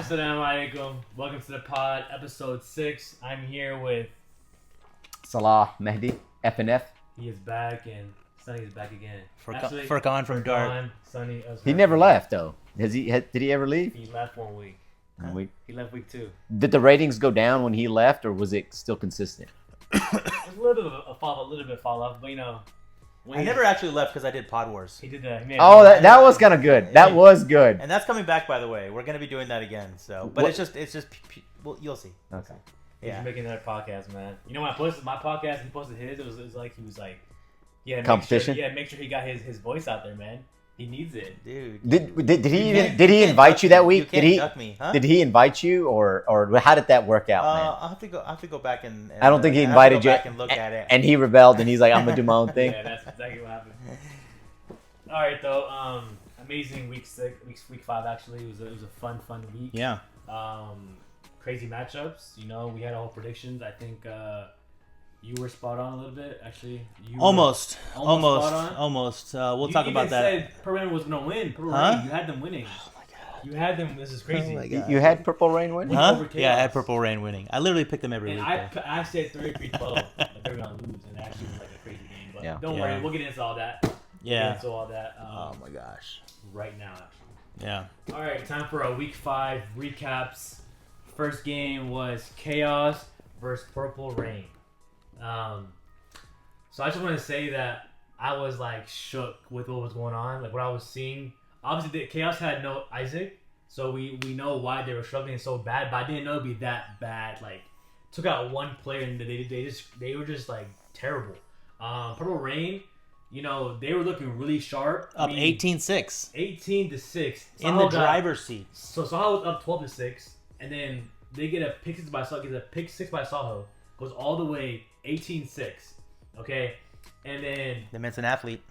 Assalamu alaikum. Welcome to the pod, episode 6. I'm here with Salah Mehdi, F&F. He is back, and Sonny is back again. Furkan from Dart. Sonny, He never left though. Did he ever leave? He left 1 week. 1 week. He left week 2. Did the ratings go down when he left, or was it still consistent? It was a little bit of a fall off, but you know. I never actually left because I did Pod Wars. He did that. Oh, that was kind of good. That was good. And that's coming back, by the way. We're gonna be doing that again. So, but What? it's just, well, you'll see. Okay. He's making another podcast, man. You know when I posted my podcast, he posted his. It was like he was like, yeah, Competition? Make sure he got his voice out there, man. He needs it, Dude. Did he invite you that week? You can't duck me, huh? Did he invite you, or how did that work out, man? I'll have to go back and I don't think he invited you. Back and look at it. And he rebelled, and he's like, "I'm gonna do my own thing." Yeah, that's exactly what happened. All right, though. Amazing week 5 actually. It was a fun week. Yeah. Crazy matchups. You know, we had all predictions. I think you were spot on a little bit. Actually, Almost. spot on. We'll talk about that. You said Purple Rain was gonna win. Purple Huh? Rain, you had them winning. Oh my god. You had them. This is crazy. Oh my God. You had Purple Rain winning. Huh? Huh? Yeah, I had Purple Rain winning. I literally picked them every And week. I said 33-12 that they were gonna lose, and it actually was like a crazy game. But Yeah. don't Yeah. worry, we'll get into all that. Yeah. Get into all that. Oh my gosh. Right now, actually. Yeah. All right, time for our week 5 recaps. First game was Chaos versus Purple Rain. So I just want to say that I was like shook with what was going on, like what I was seeing. Obviously, the Chaos had no Isaac, so we know why they were struggling so bad. But I didn't know it'd be that bad. Like took out one player and they were just like terrible. Purple Rain, you know, they were looking really sharp. Up 18-6. 18-6 In the driver's seat. So Saho was up 12-6, and then they get a pick 6 by Saho. Gets a pick 6 by Saho. Goes all the way 18-6. Okay, and then The man's an athlete.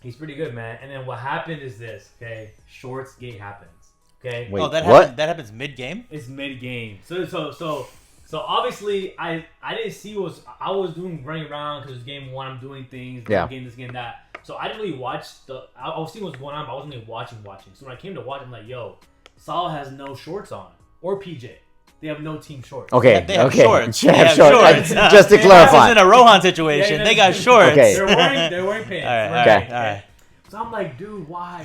he's pretty good, man. And then what happened is this. Okay, Shorts gate happens. Okay, Wait, that what? That happens mid-game? it's mid game. So obviously I didn't see what I was doing running around because it's game 1. I'm doing things. Yeah. Game this, game that. So I didn't really watch I was seeing what's going on, but I wasn't really watching. So when I came to watch, I'm like, yo, Salah has no shorts on or PJ. They have no team shorts. Okay, They have okay. shorts. They have They have shorts. shorts. Just to This clarify. isn't a Rohan situation. They got shorts. Okay. They're wearing pants. All right. So I'm like, dude, why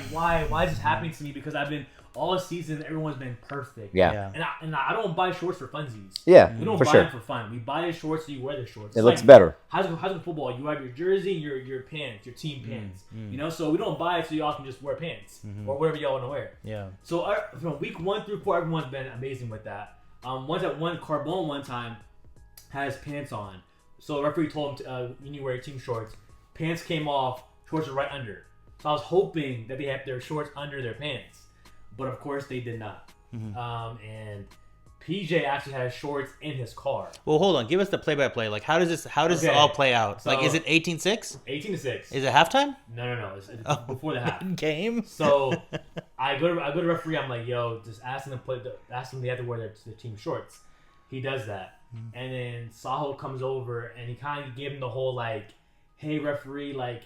is this happening to me? Because I've been all season, everyone's been perfect. Yeah. And I don't buy shorts for funsies. Yeah, We don't for buy sure. them for fun. We buy the shorts so you wear the shorts. It It's looks like better. High school football, you have your jersey, your pants, your team pants. You know, so we don't buy it so y'all can just wear pants or whatever y'all want to wear. Yeah. So from week 1 through 4, everyone's been amazing with that. Once at Carbone one time has pants on, so the referee told him you need to wear your team shorts. Pants came off, shorts are right under. So I was hoping that they had their shorts under their pants, but of course they did not. And PJ actually has shorts in his car. Well, hold on. Give us the play-by-play. Like, how does this Okay. all play out? So- Like, is it 18-6? 18-6. Is it halftime? No. It's before the half. Game. So I go to referee. I'm like, yo, just ask them to play. Ask them they have to wear their team shorts. He does that, and then Saho comes over and he kind of gave him the whole like, hey referee, like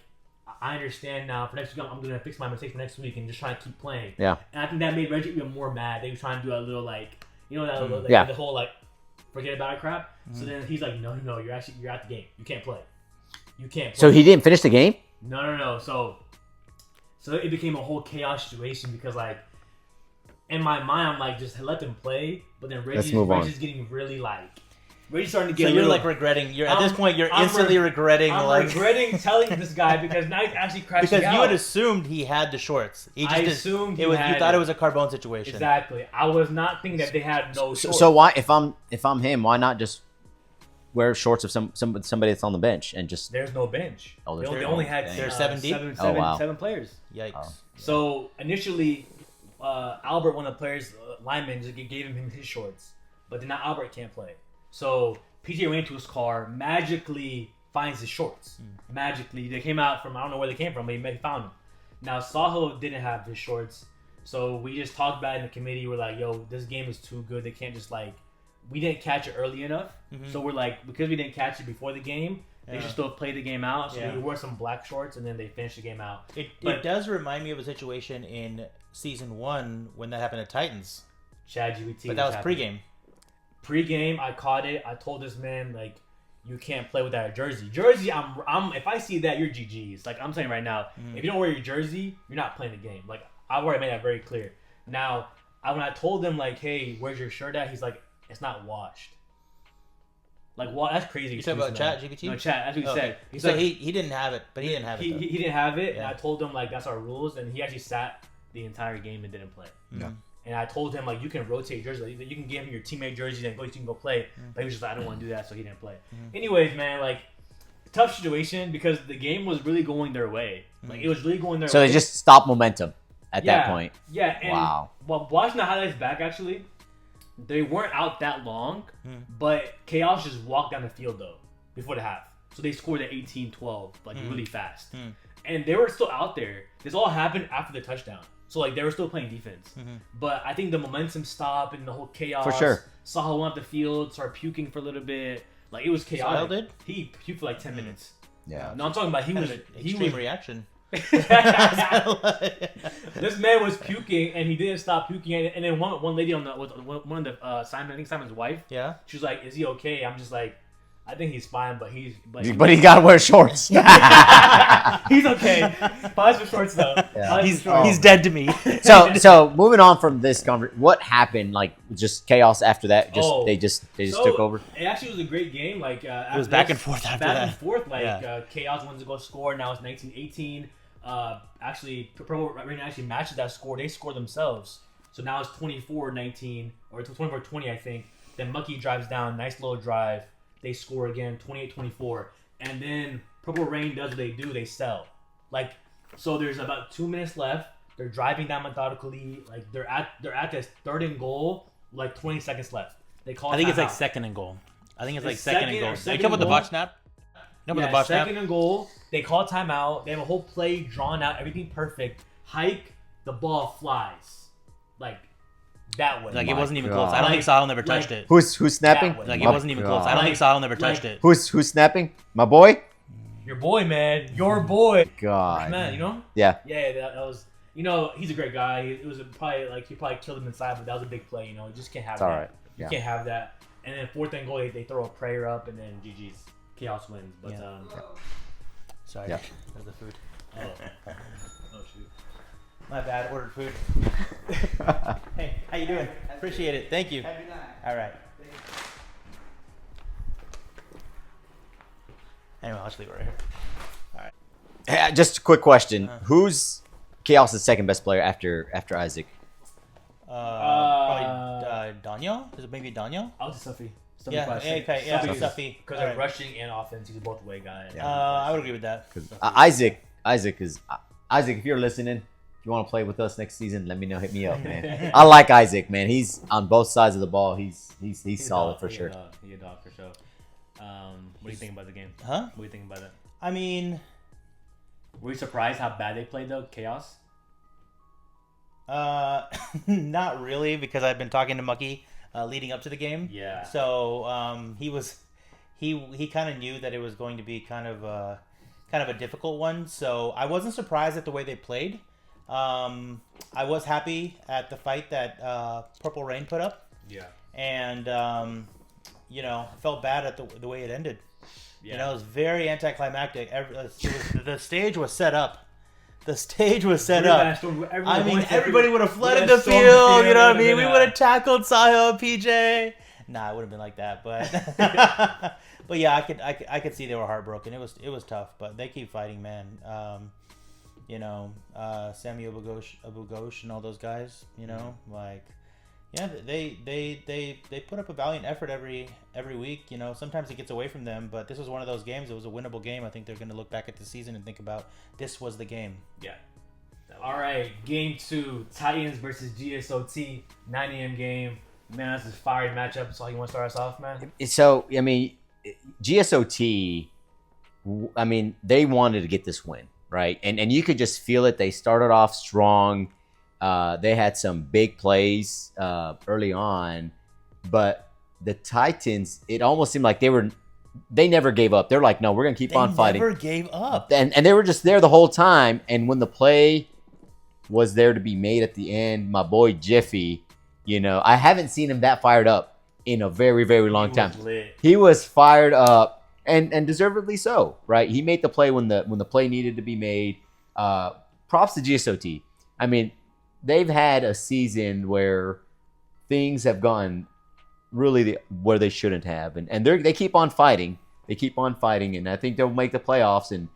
I understand now. For next week, I'm gonna fix my mistakes for next week and just try to keep playing. Yeah. And I think that made Reggie even more mad. They were trying to do a little like, you know, that little, like, Yeah. the whole like forget about it crap. So then he's like, no, you're out the game. You can't play. You can't play. So he didn't finish the game? No. So it became a whole chaos situation because, like, in my mind, I'm like, just let them play. But then Reggie's getting really, like, Reggie's starting to get. So you're like regretting. At this point, you're instantly regretting. I'm regretting telling this guy because now he's actually crashing because out. you had assumed he had the shorts. He just assumed it was. You thought it was a Carbone situation. Exactly. I was not thinking that they had no shorts. So why, if I'm him, why not just wear shorts of somebody that's on the bench and just? There's no bench. Oh, They only had There's 7 deep? seven players. Yikes. Oh. So initially, Albert, one of the players, lineman, just gave him his shorts, but then now Albert can't play. So PJ went into his car, magically finds his shorts. Magically, they came out from I don't know where they came from, but he found them. Now Saho didn't have his shorts, so we just talked about it in the committee. We're like, yo, this game is too good. They can't just like, we didn't catch it early enough, so we're like, because we didn't catch it before the game. They should still play the game out. So we wore some black shorts, and then they finished the game out. It does remind me of a situation in season 1 when that happened to Titans. ChatGPT. But that was pregame. Pre-game, I caught it. I told this man like, you can't play without a jersey. Jersey, I'm. If I see that, you're GGs. Like I'm saying right now, if you don't wear your jersey, you're not playing the game. Like I've already made that very clear. Now, when I told him like, hey, where's your shirt at? He's like, it's not washed. Like, well, that's crazy. You talking about ChatGPT? No, chat. That's what he said. He's so like, he didn't have it, but he didn't have it. He didn't have it, and I told him like that's our rules, and he actually sat the entire game and didn't play. Yeah. And I told him like you can rotate jerseys, like, you can give him your teammate jersey and you can go play. But he was just like, I don't want to do that, so he didn't play. Anyways, man, like tough situation because the game was really going their way. Like it was really going their way. So they just stopped momentum at that point. Yeah. And wow. Well, watching the highlights back, actually, they weren't out that long, but Chaos just walked down the field though before the half. So they scored at 18-12, like really fast. And they were still out there. This all happened after the touchdown. So, like, they were still playing defense. But I think the momentum stopped and the whole chaos. For sure. Sahel went off the field, started puking for a little bit. Like, it was chaotic. Sahel did? He puked for like 10 minutes. Yeah. No, I'm talking about he was extreme reaction. This man was puking and he didn't stop puking. And then one lady on the one of the Simon, I think Simon's wife. Yeah. She was like, "Is he okay?" I'm just like, I think he's fine, but he got to wear shorts. He's okay. Buys for shorts though. Yeah. He's dead to me. So moving on from this conversation, what happened? Like just chaos after that? They just took over. It actually was a great game. Like it was back and forth after that. Back and forth. Like Chaos wins to go score. Now it's 19-18. Actually, Purple Rain actually matches that score. They scored themselves. So now it's 24-19 or 24-20, I think. Then Mucky drives down. Nice little drive. They score again, 28-24. And then Purple Rain does what they do. They sell. Like, so there's about 2 minutes left. They're driving down methodically. Like, they're at this third and goal, like 20 seconds left. They call I think it's like timeout. second and goal. I think it's like It's second and second goal. or You second come with the goal? botch snap? You come with the botch snap? Second and goal. They call timeout. They have a whole play drawn out. Everything perfect. Hike. The ball flies. Like, that way. Like it wasn't even God. close. I don't think Sahel never touched it. Who's snapping? Like it wasn't even close. I don't think Sahel never touched it. Who's snapping? My boy. Your boy, man. Your boy. God. Man, you know? Yeah. Yeah, that was. You know, he's a great guy. It was probably like he probably killed him inside, but that was a big play. You know, you just can't have that. All right. You can't have that. And then fourth and goal, they throw a prayer up, and then GG's. Chaos wins. But Sorry. Yeah. There's the food. oh shoot. My bad. Ordered food. Hey, how you doing? Appreciate it. Thank you. All right. Anyway, I'll just leave it right here. All right. Hey, just a quick question: who's Chaos' second best player after Isaac? Probably Daniel. Is it maybe Daniel? I was a Suffy. Yeah. Okay. Yeah. Suffy. Because they're rushing and offense. He's a both way guy. I would agree with that. Isaac. If you're listening, if you want to play with us next season, let me know. Hit me up, man. I like Isaac, man. He's on both sides of the ball. He's solid for sure. He's a dog for sure. What do you think about the game? Huh? What do you think about it? I mean, were you surprised how bad they played though? Chaos? not really, because I've been talking to Mucky leading up to the game. Yeah. So he kind of knew that it was going to be kind of a difficult one. So I wasn't surprised at the way they played. I was happy at the fight that Purple Rain put up. Yeah. And felt bad at the way it ended. Yeah. You know, it was very anticlimactic. The stage was set up. The stage was set up. I mean, everybody would have flooded the field. You know what I mean? We would have tackled Sahel, PJ. Nah, it would have been like that, but but yeah, I could see they were heartbroken. It was tough, but they keep fighting, man. Sammy Abu Ghosh and all those guys. You know, like. Yeah, they put up a valiant effort every week. You know, sometimes it gets away from them, but this was one of those games. It was a winnable game. I think they're going to look back at the season and think about this was the game. Yeah. All right, game 2, Titans versus GSOT, 9 a.m. game. Man, that's a fiery matchup. So you want to start us off, man? So I mean, GSOT. I mean, they wanted to get this win, right? And you could just feel it. They started off strong. They had some big plays early on, but the Titans, it almost seemed like they never gave up. They're like, no, we're going to keep on fighting. They never gave up. And they were just there the whole time. And when the play was there to be made at the end, my boy Jiffy You know, I haven't seen him that fired up in a very, very long time. Lit. He was fired up and deservedly so, right? He made the play when the play needed to be made. Props to GSOT. I mean, they've had a season where things have gone really where they shouldn't have, and they keep on fighting. They keep on fighting, and I think they'll make the playoffs, and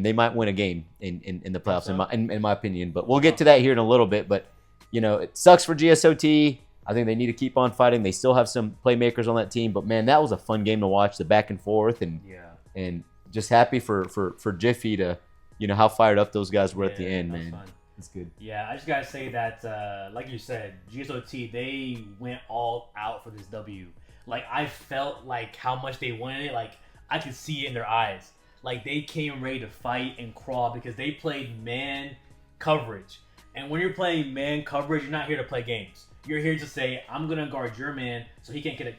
they might win a game in the playoffs, in my opinion. But we'll get to that here in a little bit. But you know, it sucks for GSOT. I think they need to keep on fighting. They still have some playmakers on that team, but man, that was a fun game to watch. The back and forth, and just happy for Jiffy to, you know, how fired up those guys were at the end, man. Fun. That's good. Yeah, I just gotta say that, like you said, GSOT, they went all out for this W. Like, I felt like how much they wanted it. Like, I could see it in their eyes. Like, they came ready to fight and crawl because they played man coverage. And when you're playing man coverage, you're not here to play games. You're here to say, I'm gonna guard your man so he can't get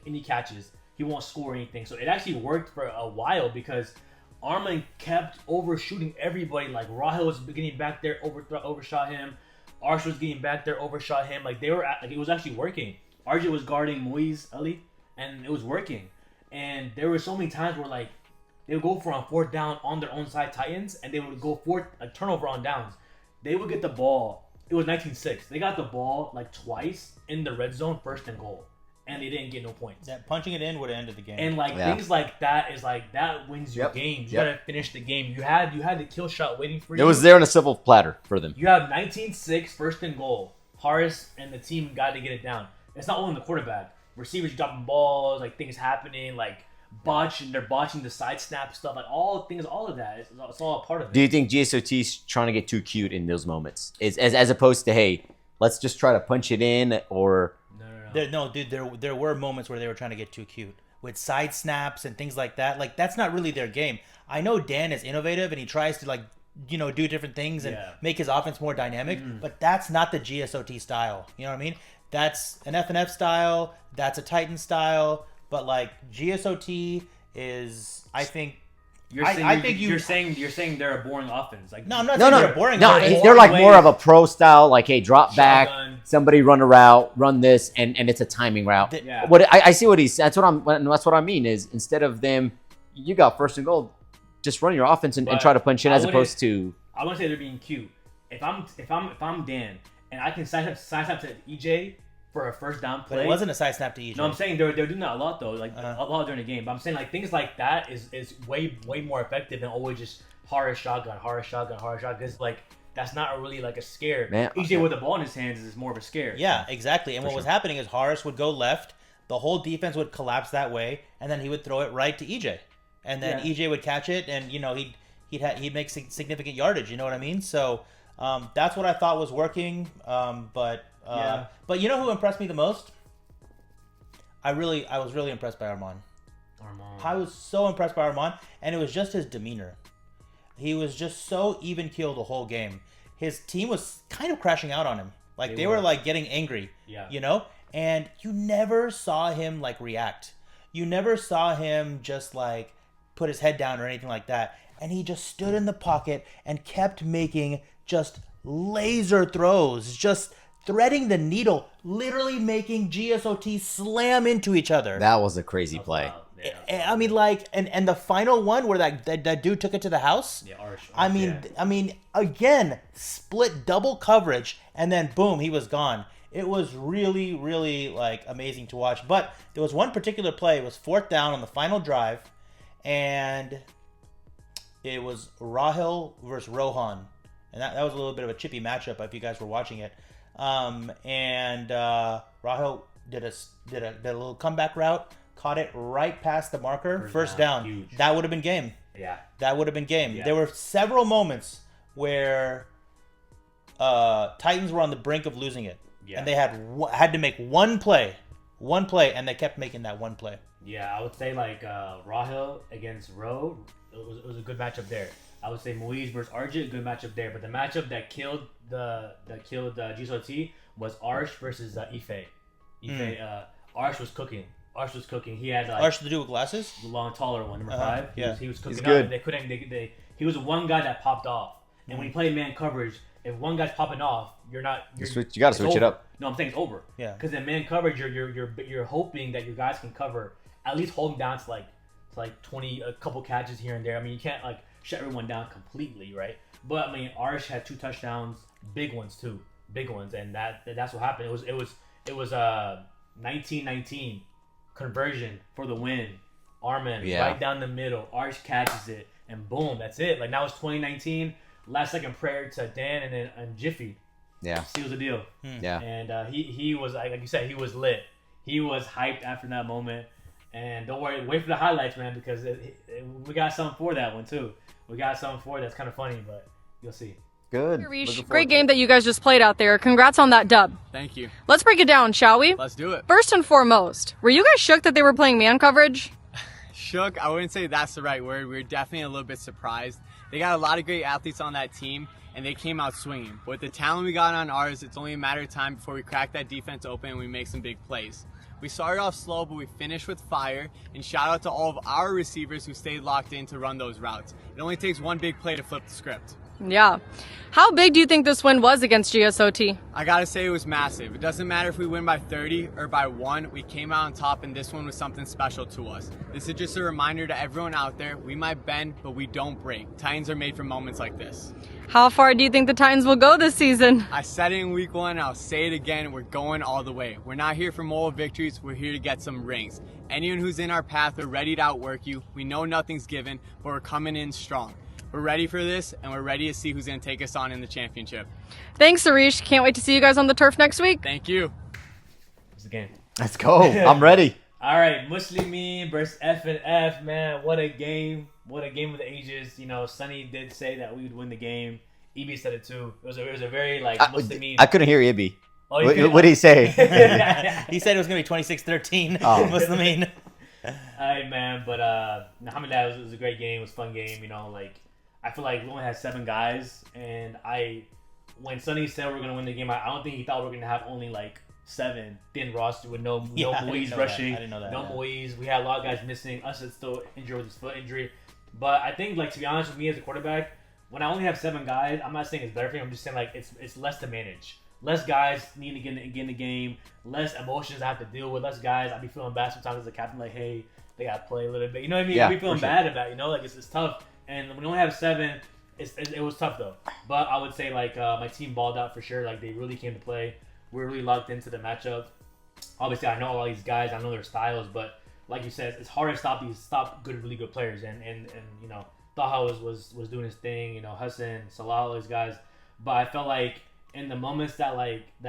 any catches. He won't score anything. So it actually worked for a while because Armin kept overshooting everybody. Like, Rahel was getting back there, overshot him. Arsh was getting back there, overshot him. Like, they were like, it was actually working. RJ was guarding Moise Ali, and it was working. And there were so many times where, like, they would go for on fourth down on their own side, Titans, and they would go for a turnover on downs. They would get the ball. It was 19-6. They got the ball like twice in the red zone, first and goal, and they didn't get no points. That punching it in would have ended the game. And like things like that is like that wins your game. You gotta finish the game. You had the kill shot waiting for you. It was there on a civil platter for them. You have 19-6, first and goal. Harris and the team got to get it down. It's not only the quarterback. Receivers dropping balls, like things happening, like they're botching the side snap stuff, like all of that. It's all a part of it. Do you think GSOT's trying to get too cute in those moments? As opposed to, hey, let's just try to punch it in, or No, dude, there were moments where they were trying to get too cute with side snaps and things like that. Like, that's not really their game. I know Dan is innovative and he tries to, like, you know, do different things and make his offense more dynamic, but that's not the GSOT style. You know what I mean? That's an F&F style. That's a Titan style. But like GSOT is, I think. You're saying they're a boring offense. Like, no, I'm not saying they're boring. No, they're like more of a pro style. Like, hey, drop back, somebody run a route, run this, and it's a timing route. What I see what he's. That's what I mean is, instead of them, you got first and goal, just run your offense and try to punch in, as opposed to. I wouldn't say they're being cute. If I'm Dan and I can sign up to EJ for a first down play. But it wasn't a side snap to EJ. No, I'm saying they're doing that a lot though, like a lot during the game. But I'm saying like things like that is way more effective than always just horror shotgun. Because like that's not really like a scare. Man, EJ with the ball in his hands is more of a scare. Yeah, exactly. And what was happening is Horace would go left, the whole defense would collapse that way, and then he would throw it right to EJ, and then EJ would catch it, and you know he'd make significant yardage. You know what I mean? So that's what I thought was working. But you know who impressed me the most? I was really impressed by Armand. I was so impressed by Armand, and it was just his demeanor. He was just so even keel the whole game. His team was kind of crashing out on him. Like they were like getting angry. Yeah. You know? And you never saw him like react. You never saw him just like put his head down or anything like that. And he just stood in the pocket and kept making just laser throws, just threading the needle, literally making GSOT slam into each other. That was a crazy play. I mean, like, and the final one where that dude took it to the house. Yeah, Arish. I mean, again, split double coverage, and then boom, he was gone. It was really, really like amazing to watch. But there was one particular play. It was fourth down on the final drive, and it was Rahel versus Rohan, and that was a little bit of a chippy matchup if you guys were watching it. Rahel did a little comeback route, caught it right past the marker, first down. Huge. That would have been game. Yeah, that would have been game. Yeah. There were several moments where Titans were on the brink of losing it, and they had to make one play, and they kept making that one play. Yeah, I would say like Rahel against Ro, it was a good matchup there. I would say Moise versus RJ, good matchup there. But the matchup that killed GSOT was Arish versus Ife. Arish was cooking. He had like Arish the dude with glasses, the long, taller one, number 5. He was cooking. He's good. He was one guy that popped off. And when he played man coverage, if one guy's popping off, you got to switch it up. No, I'm saying it's over. Yeah. Because in man coverage, you're hoping that your guys can cover, at least hold them down to like 20, a couple catches here and there. I mean, you can't like shut everyone down completely, right? But I mean, Arish had 2 touchdowns, big ones too, and that's what happened. It was 19-19 conversion for the win. Armin right down the middle. Arish catches it, and boom, that's it. Like now it's 2019. Last second prayer to Dan and Jiffy. Yeah, seals the deal. Yeah, and he was like you said, he was lit. He was hyped after that moment. And don't worry, wait for the highlights, man, because we got something for that one too. We got something for it that's kind of funny, but you'll see. Good. Arish, great game that you guys just played out there. Congrats on that dub. Thank you. Let's break it down, shall we? Let's do it. First and foremost, were you guys shook that they were playing man coverage? Shook, I wouldn't say that's the right word. We were definitely a little bit surprised. They got a lot of great athletes on that team, and they came out swinging. But with the talent we got on ours, it's only a matter of time before we crack that defense open and we make some big plays. We started off slow, but we finished with fire, and shout out to all of our receivers who stayed locked in to run those routes. It only takes one big play to flip the script. Yeah. How big do you think this win was against GSOT? I gotta say it was massive. It doesn't matter if we win by 30 or by 1, we came out on top, and this one was something special to us. This is just a reminder to everyone out there, we might bend, but we don't break. Titans are made for moments like this. How far do you think the Titans will go this season? I said it in week 1, and I'll say it again, we're going all the way. We're not here for moral victories, we're here to get some rings. Anyone who's in our path, we're ready to outwork you. We know nothing's given, but we're coming in strong. We're ready for this, and we're ready to see who's going to take us on in the championship. Thanks, Arish. Can't wait to see you guys on the turf next week. Thank you. It's the game. Let's go. I'm ready. All right, Muslimeen vs F&F, man. What a game. What a game of the ages. You know, Sonny did say that we would win the game. Ibi said it too. It was a very, like, Muslimeen. I couldn't hear Ibi. Oh, what did he say? He said it was going to be 26-13. Muslimeen. All right, man. But, alhamdulillah, it was a great game. It was a fun game. You know, like, I feel like we only had 7 guys. And when Sonny said we were going to win the game, I don't think he thought we were going to have only, like, 7 thin roster with no Moise rushing. I didn't know that. No Moise. We had a lot of guys missing. Us is still injured with his foot injury. But I think, like, to be honest with me as a quarterback, when I only have 7 guys, I'm not saying it's better for me. I'm just saying, like, it's less to manage. Less guys need to get in the game. Less emotions I have to deal with. Less guys. I be feeling bad sometimes as a captain, like, hey, they got to play a little bit. You know what I mean? Yeah, I be feeling bad about it, you know? Like, it's tough. And when you only have 7, it was tough, though. But I would say, like, my team balled out for sure. Like, they really came to play. We were really locked into the matchup. Obviously, I know all these guys. I know their styles. But like you said, it's hard to stop really good players. And you know, Taha was doing his thing. You know, Hassan, Salah, all these guys. But I felt like in the moments that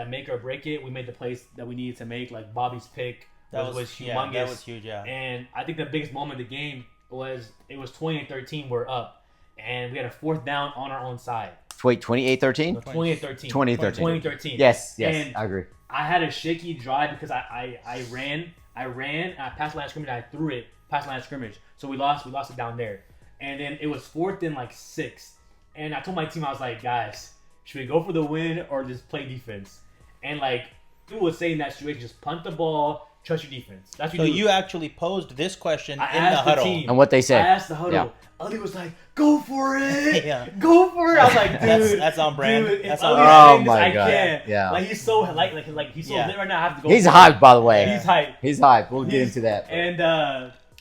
make or break it, we made the plays that we needed to make. Like Bobby's pick was humongous. Yeah, that was huge, yeah. And I think the biggest moment of the game was 20-13. We're up, and we had a 4th down on our own side. Wait, 28-13? 20-13. 20-13. Yes, and I agree. I had a shaky drive because I ran, I passed the line of scrimmage, I threw it past the line of scrimmage. So we lost it down there. And then it was 4th and like 6. And I told my team, I was like, guys, should we go for the win or just play defense? And like, people would say in that situation, just punt the ball, trust your defense. That's what So you do. you actually posed this question I in the asked the huddle. team. And what they said. I asked the huddle. Yeah. Ali was like, "Go for it, Yeah. go for it." I was like, "Dude, That's on brand. Dude, That's if on Ali's brand. saying Oh this, my I God. can't. Yeah. Like he's so like he's so Yeah. lit right now. I have to go. He's for it. hyped, by the way. He's hyped. He's hyped. We'll get into that. And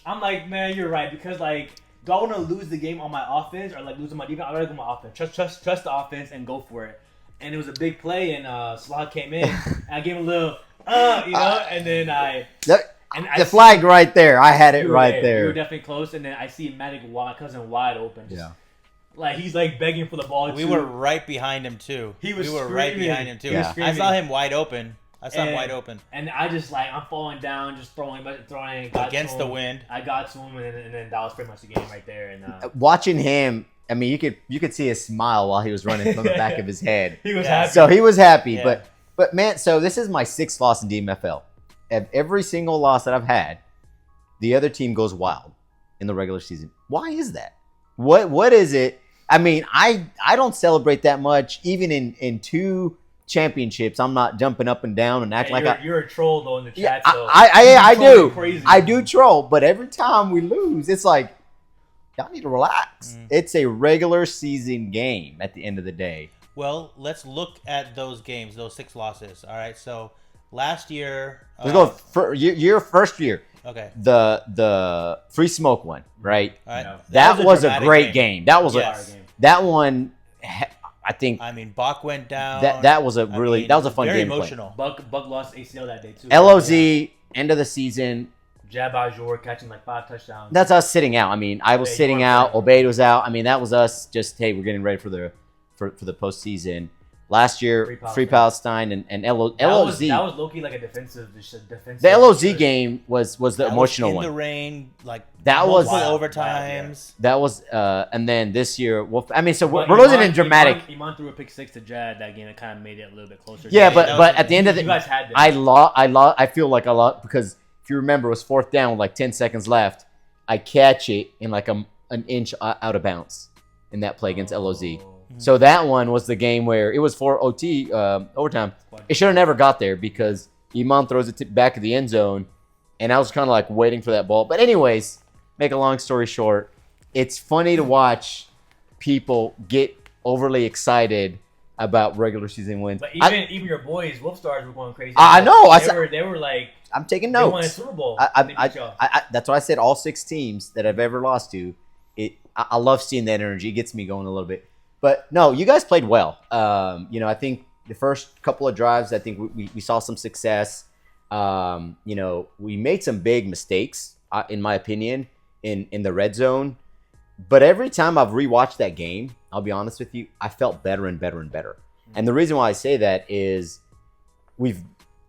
I'm like, man, you're right because like, do I want to lose the game on my offense or like lose on my defense? I gotta go my offense. Trust the offense and go for it. And it was a big play, and Salah came in. And I gave him a little, you know, and then The flag right there. I had it right We there. were definitely close, and then I see my cousin wide open. Just, like he's like begging for the ball. We were right behind him too. He was We were right screaming. behind him too. He was I screaming. saw him wide open. And I just like I'm falling down, just throwing got Against to the him. wind. I got to him, and then that was pretty much the game right there. And Watching him, I mean, you could see his smile while he was running from the back of his head. he was Yeah. happy. So he was happy. Yeah. But man, so this is my 6th loss in DMFL. Of every single loss that I've had, the other team goes wild in the regular season. Why is that? What is it? I mean, I don't celebrate that much. Even in 2 championships, I'm not jumping up and down and acting you're a troll though in the chat. Yeah, so I you're do. crazy. I do troll, but every time we lose, it's like, y'all need to relax. It's a regular season game at the end of the day. Well, let's look at those games, those 6 losses. All right, so last year, Let's go for your first year. okay. The free smoke one, right? All right, Yeah. That was a dramatic great game. That was Yes. that one. I think I mean, Bach went down. that was a really that was a fun very game to play. emotional. Buck lost ACL that day too. LOZ end of the season. Jab Ajor catching like 5 touchdowns. That's us sitting out. I mean, I was Yeah, you sitting weren't out. playing. Obeid was out. I mean, that was us. Just hey, we're getting ready for the postseason. Last year, Free Palestine and LOZ. that was low-key like a defensive. The LOZ game was the That emotional was in one. the rain, like That was multiple Wild, overtimes. That was and then this year, I mean, so But we're losing in dramatic. Iman through a pick 6 to Jad that game. It kind of made it a little bit closer. Yeah, that but was- at the end of you the, guys had this. I feel like a lot because if you remember, it was 4th down with like 10 seconds left. I catch it in like an inch out of bounds in that play against LOZ. So that one was the game where it was for OT overtime. It should have never got there because Iman throws it to back of the end zone, and I was kind of like waiting for that ball. But anyways, make a long story short, it's funny to watch people get overly excited about regular season wins. But even your boys, Wolfstars, were going crazy. I know. They were like I'm taking they won a notes. Super Bowl. That's why I said all 6 teams that I've ever lost to. I love seeing that energy. It gets me going a little bit. But no, you guys played well. I think the first couple of drives, I think we saw some success. We made some big mistakes, in my opinion, in the red zone. But every time I've rewatched that game, I'll be honest with you, I felt better and better and better. And the reason why I say that is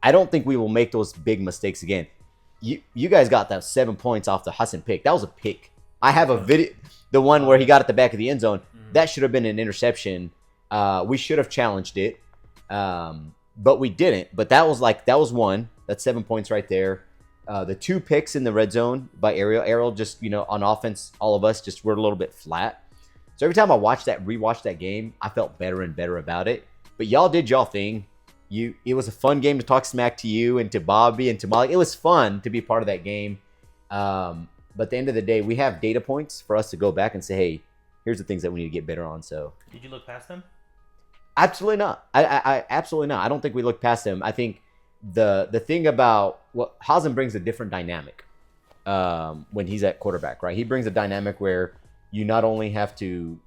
I don't think we will make those big mistakes again. You guys got that 7 points off the Hassan pick. That was a pick. I have a video, the one where he got at the back of the end zone. That should have been an interception. We should have challenged it, but we didn't. But that was one. That's 7 points right there. The 2 picks in the red zone by Ariel. Ariel just, on offense, all of us just were a little bit flat. So every time I rewatched that game, I felt better and better about it. But y'all did y'all thing. It was a fun game to talk smack to you and to Bobby and to Malik. It was fun to be part of that game. But at the end of the day, we have data points for us to go back and say, hey, here's the things that we need to get better on. So Did you look past them? absolutely not. I absolutely not. I don't think we look past them. I think the thing about what Hazen brings a different dynamic when he's at quarterback, right? He brings a dynamic where you not only have to,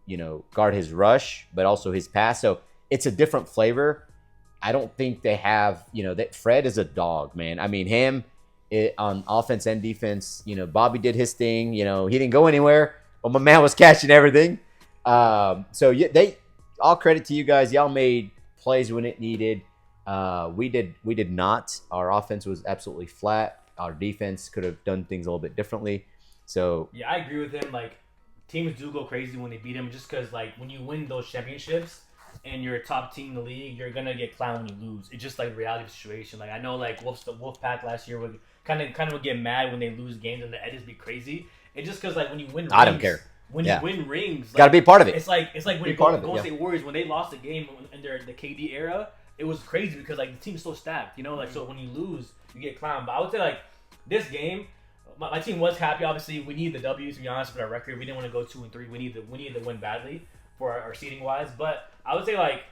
guard his rush, but also his pass. So it's a different flavor. I don't think they have, that Fred is a dog, man. I mean, him on offense and defense, Bobby did his thing. He didn't go anywhere, but my man was catching everything. So they all credit to you guys. Y'all made plays when it needed. We did not. Our offense was absolutely flat. Our defense could have done things a little bit differently. So yeah, I agree with him. Like teams do go crazy when they beat him, just because like when you win those championships and you're a top team in the league, you're gonna get clowned when you lose. It's just like the reality of the situation. Like I know like Wolfpack last year would kind of would get mad when they lose games and the edits be crazy. It's just because like when you win, I don't care. When you win rings, got to be part of it. It's like when you part of it, Golden State Warriors when they lost the game in the KD era, it was crazy because like the team's so stacked, so when you lose, you get clowned. But I would say like this game, my team was happy. Obviously, we need the W to be honest with our record. We didn't want to go 2-3. We need to win badly for our seeding wise. But I would say like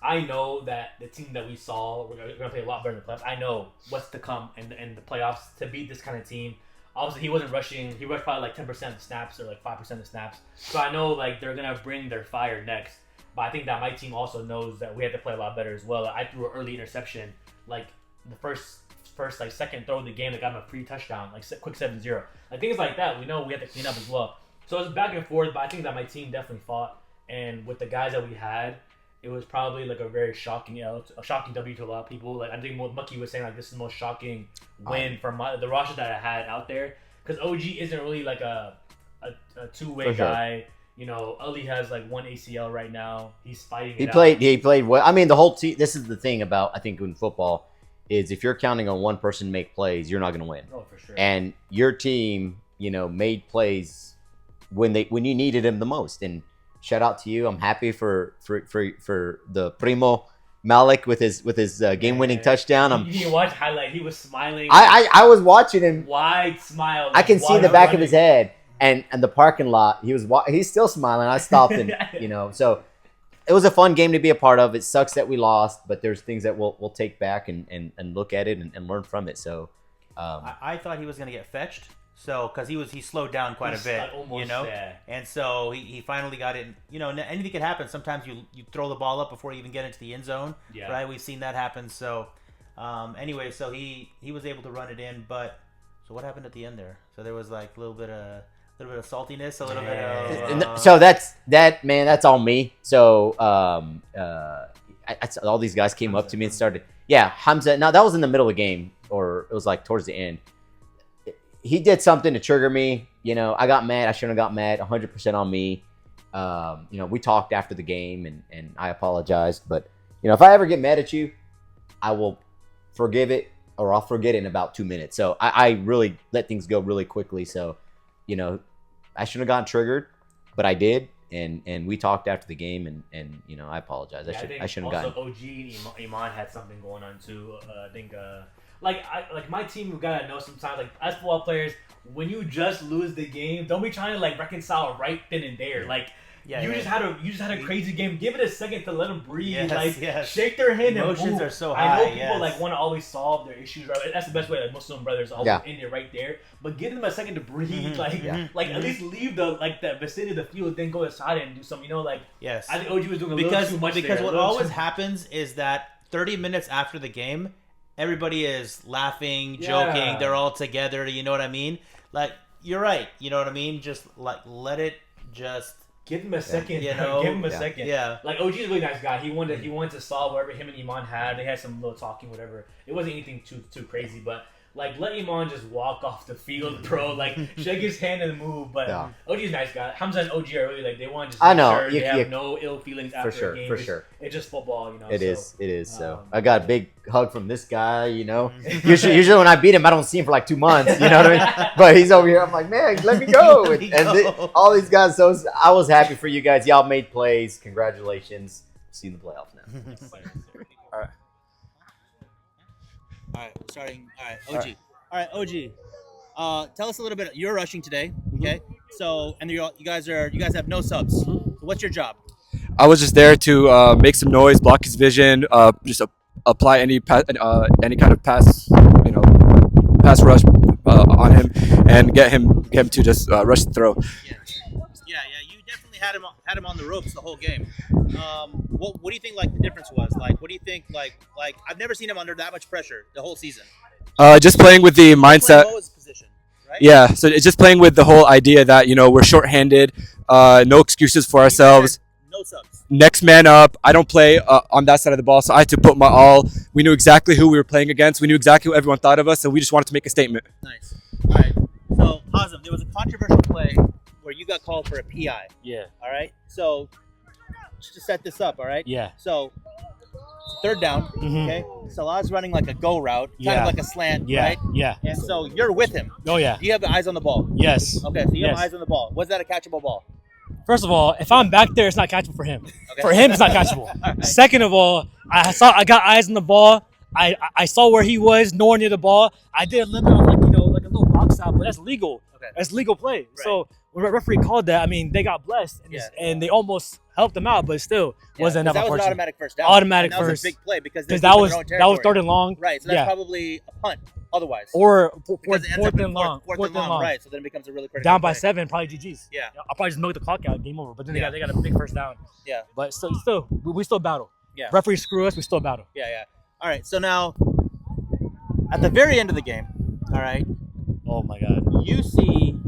I know that the team that we saw, we're gonna play a lot better in the playoffs. I know what's to come in the playoffs to beat this kind of team. Obviously, he wasn't rushing. He rushed probably like 10% of the snaps or like 5% of the snaps. So I know like they're gonna bring their fire next. But I think that my team also knows that we have to play a lot better as well. I threw an early interception, like the first like second throw of the game that got him a free touchdown, like quick 7-0. Like things like that, we know we have to clean up as well. So it's back and forth, but I think that my team definitely fought. And with the guys that we had, it was probably like a very shocking W to a lot of people. Like I think Mucky was saying like this is the most shocking win from the roster that I had out there. Because OG isn't really like a two-way guy. Ali has like one ACL right now. He's fighting. He played well. I mean, the whole team. This is the thing about I think in football is if you're counting on one person to make plays, you're not going to win. Oh, for sure. And your team, made plays when you needed them the most. And shout out to you. I'm happy for the Primo Malik with his game-winning touchdown. You watch highlight. He was smiling. I was watching him. Wide smile. I can see the back of his head. And the parking lot, he's still smiling. I stopped and So it was a fun game to be a part of. It sucks that we lost, but there's things that we'll take back and look at it and learn from it. So I thought he was going to get fetched. So, because he slowed down quite a bit, almost, and so he finally got it. Anything can happen. Sometimes you throw the ball up before you even get into the end zone, right? We've seen that happen. So, anyway, so he was able to run it in. But so what happened at the end there? So there was like a little bit of saltiness, a little bit of. So that's all me. So all these guys came up to me and started. Yeah, Hamza. Now that was in the middle of the game, or it was like towards the end. He did something to trigger me. I got mad. I shouldn't have got mad. 100% on me. We talked after the game, and I apologized. But, if I ever get mad at you, I will forgive it, or I'll forget it in about 2 minutes. So I really let things go really quickly. So, I shouldn't have gotten triggered, but I did. And we talked after the game, and I apologize. I shouldn't have gotten. Also, OG and Iman had something going on too. I think. Like my team, we gotta know sometimes, like as football players, when you just lose the game, don't be trying to like reconcile right then and there. Like you just had a crazy game. Give it a second to let them breathe. Shake their hand. Emotions and move. are so high. I know people like want to always solve their issues. Right? That's the best way. Like Muslim brothers always in there right there. But give them a second to breathe. At least leave the vicinity of the field, then go aside and do something. Yes. I think OG was doing a little too much because there. What always happens is that 30 minutes after the game, everybody is laughing, joking. They're all together. You know what I mean? Like, you're right. You know what I mean? Just like let it just give him a second. Give him a second. Yeah. Like OG's a really nice guy. He wanted to solve whatever him and Iman had. They had some little talking, whatever. It wasn't anything too crazy, but like let Iman just walk off the field, bro. Like shake his hand and move. But OG's a nice guy. Hamza and OG are really like they want to just I know sure they have no ill feelings after a game. For sure. It's just football, It is. So I got a big hug from this guy. Usually when I beat him, I don't see him for like 2 months. You know what I mean? But he's over here. I'm like, man, let me go. All these guys. So I was happy for you guys. Y'all made plays. Congratulations. See you in the playoffs now. All right. All right, starting. All right, OG. All right, OG. Tell us a little bit. You're rushing today, okay? So, and you guys have no subs. So what's your job? I was just there to make some noise, block his vision, just apply any kind of pass rush on him, and get him to just rush the throw. Yeah. You definitely had him on the ropes the whole game. What do you think like the difference was? Like, what do you think like I've never seen him under that much pressure the whole season. Just playing with the mindset. Position, right? Yeah, so it's just playing with the whole idea that we're shorthanded, no excuses for ourselves. No subs. Next man up. I don't play on that side of the ball, so I had to put my all. We knew exactly who we were playing against. We knew exactly what everyone thought of us, and we just wanted to make a statement. Nice. All right. So, Hazem, there was a controversial play where you got called for a PI. Yeah. All right. So, just to set this up, all right? Yeah. So, third down, okay? Salah's running like a go route, kind of like a slant, right? Yeah. And so, you're with him. Oh, yeah. Do you have the eyes on the ball? Yes. Okay, so you have eyes on the ball. Was that a catchable ball? First of all, if I'm back there, it's not catchable for him. Okay. For him, it's not catchable. Right. Second of all, I got eyes on the ball. I saw where he was, nowhere near the ball. I did a little bit of like a little box out, but that's legal. Okay. That's legal play. Right. So when the referee called that, I mean, they got blessed and they almost helped them out, but still wasn't enough. That was an automatic first down. Automatic and that first. was a big play because that was third and long. Right. So that's probably a punt. Otherwise, or fourth and long. Right. So then it becomes a really critical down by play. 7, probably GG's. Yeah. I'll probably just milk the clock out, game over. But then they got a big first down. Yeah. But still, we still battle. Yeah. Referees screw us, we still battle. Yeah. All right. So now, at the very end of the game, all right. Oh my God. You see,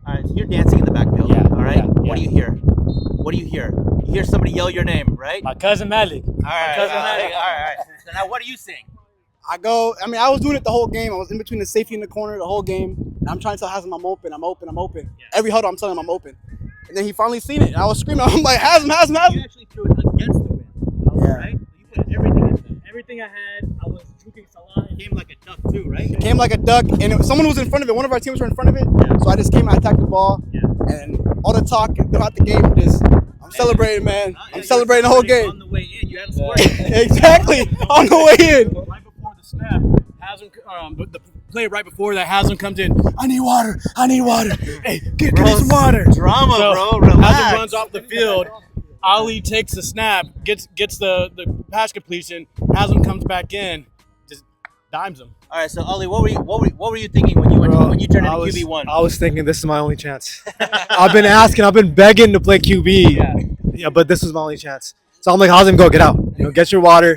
all right. So you're dancing in the backfield. Yeah. All right. Yeah. What do you hear? What do you hear? You hear somebody yell your name, right? My cousin Malik. All right. Cousin Malik. All right. So now, what are you seeing? I was doing it the whole game. I was in between the safety and the corner the whole game. And I'm trying to tell Hazem I'm open. Yeah. Every huddle I'm telling him I'm open. And then he finally seen it. And I was screaming. I'm like, Hazem. You actually threw it against the wind, right? You put everything in there. Everything I had, I was juking Salah. It came like a duck too, right? It came like a duck. And someone was in front of it. One of our teams were in front of it. Yeah. So I just came, I attacked the ball. Yeah. And all the talk throughout the game, I'm celebrating, man. I'm celebrating the whole game. On the way in, you hadn't scored. Exactly. On the way in. Right before the snap, the play right before that, Hazem comes in. I need water. Hey, give me some water. Drama, So, bro. Relax. Hazem runs off the field. Ali takes the snap, gets the pass completion. Haslam comes back in, just dimes him. All right, so Ali, what were you thinking when you turned into QB1? I was thinking this is my only chance. I've been begging to play QB. Yeah, but this was my only chance. So I'm like, Hazem, go get out. Get your water,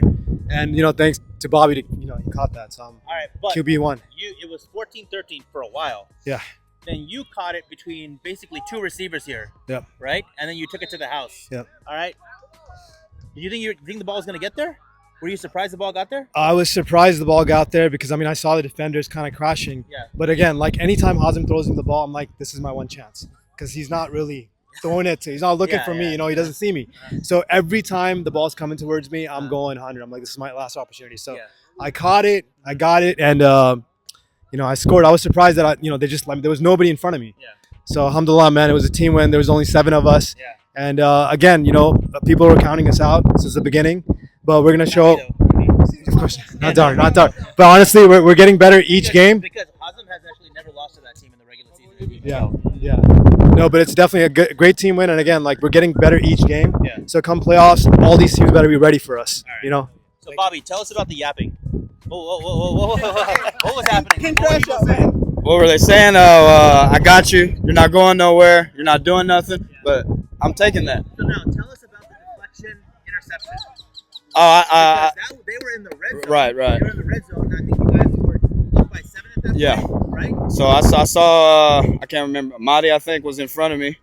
and thanks to Bobby to he caught that. So I'm All right, but QB1. it was 14-13 for a while. Yeah. Then you caught it between basically two receivers here. Yep. Right, and then you took it to the house. Yep. All right. Do you think the ball was gonna get there? Were you surprised the ball got there? I was surprised the ball got there because I saw the defenders kind of crashing. Yeah. But again, like anytime Hazem throws me the ball, I'm like, this is my one chance because he's not really throwing it. He's not looking for me. He doesn't see me. So every time the ball's coming towards me, I'm going 100. I'm like, this is my last opportunity. So I caught it, I got it, and I scored. I was surprised that there was nobody in front of me. Yeah. So alhamdulillah, man, it was a team win. There was only 7 of us. Yeah. And again, people were counting us out since the beginning, but we're gonna show. Of course, not dark. But honestly, we're getting better each game. Because Hazem has actually never lost to that team in the regular season. Yeah. No, but it's definitely a great team win, and again, like we're getting better each game. Yeah. So come playoffs, all these teams better be ready for us. Right. So Bobby, tell us about the yapping. Whoa. What was happening? What were people saying? What were they saying? I got you. You're not going nowhere. You're not doing nothing. But I'm taking that. So now, tell us about the deflection interception. They were in the red zone. Right. They were in the red zone. I think you guys were up by 7 at that point, right? So I saw I can't remember. Mahdi, I think, was in front of me,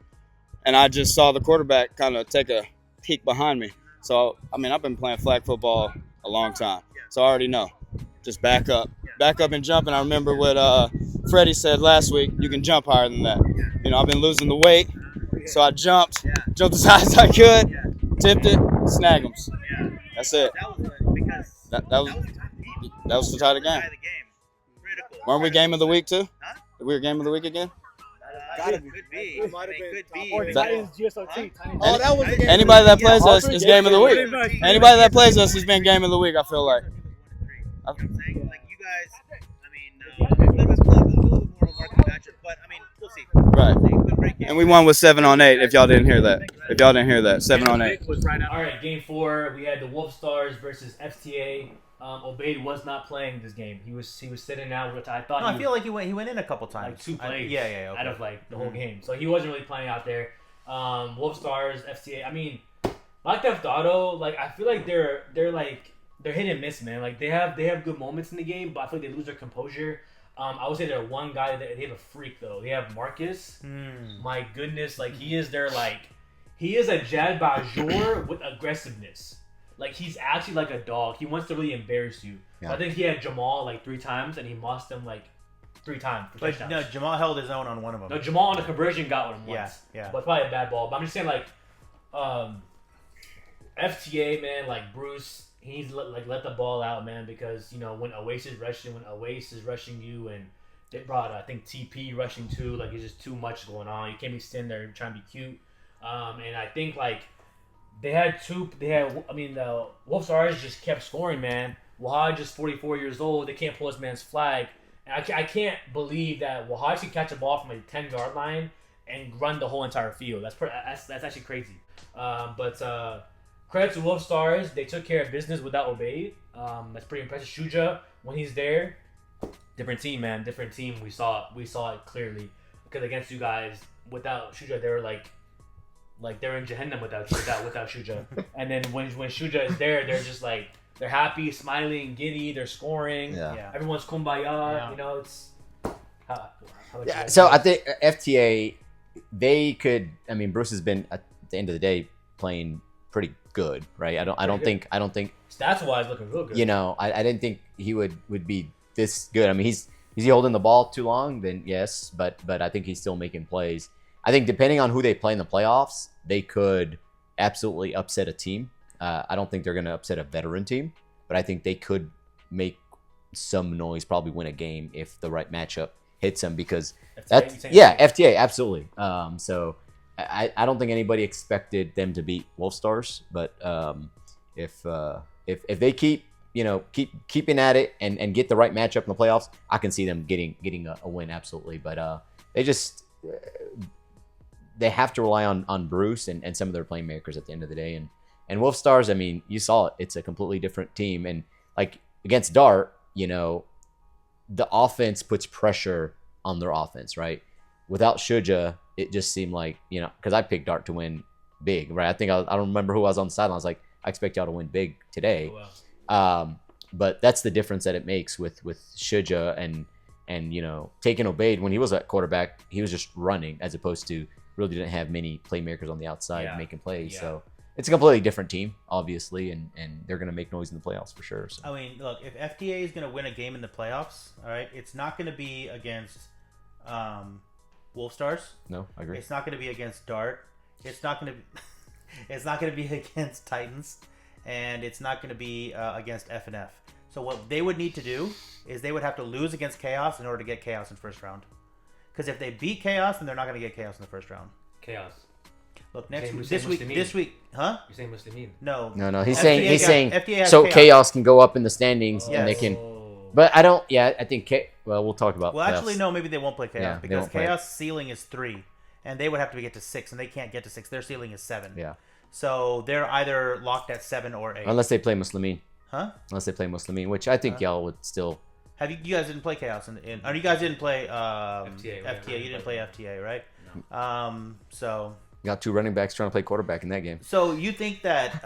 and I just saw the quarterback kind of take a peek behind me. So I've been playing flag football a long time, so I already know. Just back up and jump. And I remember what Freddie said last week. You can jump higher than that. I've been losing the weight, so I jumped as high as I could, tipped it, snagged them. That's it. That was the tie of the game. Weren't we game of the week too? We were game of the week again. Could be. Or Titans, GSOT. That was the game. Anybody that plays us is game of the week. Anybody that plays us has been game of the week. I feel like. Like you guys, a little bit more of a market matchup, but we'll see. Right. And we won with 7 on 8. If y'all didn't hear that, 7 on 8. All right, game 4, we had the Wolfstars versus FTA. Obaid was not playing this game. He was sitting out, which I thought. I feel like he went in a couple times. Like 2 plays. Okay. Out of the whole game, so he wasn't really playing out there. Wolfstars, FTA. Black Theft Auto. I feel like they're hit and miss, man. They have good moments in the game, but I feel like they lose their composure. I would say they're one guy that they have a freak though. They have Marcus. My goodness, he is he is a Jad Bajor with aggressiveness. He's actually like a dog. He wants to really embarrass you. Yeah. So I think he had Jamal 3 times and he lost him 3 times. But no, Jamal held his own on one of them. No, Jamal on the conversion got one once. Yeah. But it's probably a bad ball. But I'm just saying FTA, man, Bruce. He needs to let the ball out, man, because when Oasis is rushing you, and they brought I think TP rushing too. It's just too much going on. You can't be sitting there trying to be cute. And I think the Wolfstars just kept scoring, man. Wahad just 44 years old. They can't pull this man's flag. And I can't believe that Wahad can catch a ball from 10-yard line and run the whole entire field. That's actually crazy. Credit to Wolfstars, they took care of business without Obaid. That's pretty impressive. Shuja, when he's there, different team, man. Different team. We saw it clearly. Because against you guys, without Shuja, they were they're in Jahannam without Shuja. And then when Shuja is there, they're just they're happy, smiling, giddy. They're scoring. Yeah. Everyone's kumbaya. Yeah. It's. So I think FTA, they could. Bruce has been at the end of the day playing pretty good, right? I don't think stats wise looking real good. I didn't think he would be this good. Is he holding the ball too long? Then yes, but I think he's still making plays. I think depending on who they play in the playoffs, they could absolutely upset a team. I don't think they're going to upset a veteran team, but I think they could make some noise, probably win a game if the right matchup hits them, because FTA, absolutely. So I don't think anybody expected them to beat Wolfstars, but if they keep keeping at it and get the right matchup in the playoffs, I can see them getting a win, absolutely. But they just they have to rely on Bruce and some of their playmakers at the end of the day. And Wolfstars, I mean, you saw it. It's a completely different team. And like against Dart, the offense puts pressure on their offense, right? Without Shuja, it just seemed like, because I picked Dart to win big, right? I don't remember who I was on the sideline. I was like, I expect y'all to win big today. Oh, wow. But that's the difference that it makes with Shuja and taking Obaid when he was at quarterback, he was just running as opposed to really didn't have many playmakers on the outside making plays. Yeah. So it's a completely different team, obviously, and they're going to make noise in the playoffs for sure. So. I mean, look, if FTA is going to win a game in the playoffs, all right, it's not going to be against Wolfstars. No, I agree. It's not going to be against Dart. It's not going to be. It's not going to be against Titans, and it's not going to be against F&F. So what they would need to do is they would have to lose against Chaos in order to get Chaos in first round. Because if they beat Chaos, then they're not going to get Chaos in the first round. Chaos. Look, this week, huh? You're saying Muslimeen? No. He's saying FTA so Chaos can go up in the standings and they can. But I don't. Yeah, I think. Well, we'll talk about. Well, actually, no. Maybe they won't play Chaos because won't play. Chaos ceiling is 3, and they would have to get to 6, and they can't get to 6. Their ceiling is 7. Yeah. So they're either locked at 7 or 8. Unless they play Muslimeen. Huh? Unless they play Muslimeen, which I think y'all would still. Have you guys didn't play Chaos or you guys didn't play FTA? FTA. You didn't play FTA, right? No. So. Got 2 running backs trying to play quarterback in that game. So you think that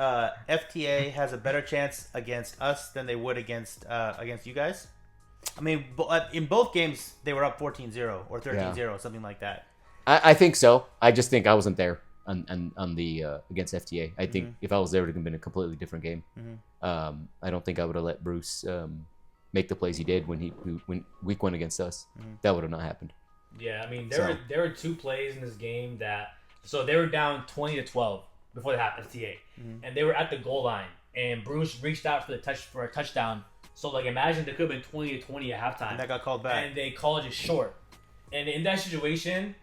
FTA has a better chance against us than they would against you guys? I mean, in both games they were up 14-0 or 13-0, something like that. I think so. I just think I wasn't there on the against FTA. I think if I was there, it would have been a completely different game. I don't think I would have let Bruce make the plays he did when week 1 against us. That would have not happened. Yeah, I mean there were 2 plays in this game that. So they were down 20-12 before they had FTA, and they were at the goal line, and Bruce reached out for a touchdown. So like imagine they could have been 20-20 at halftime. And that got called back, and they called it short. And in that situation,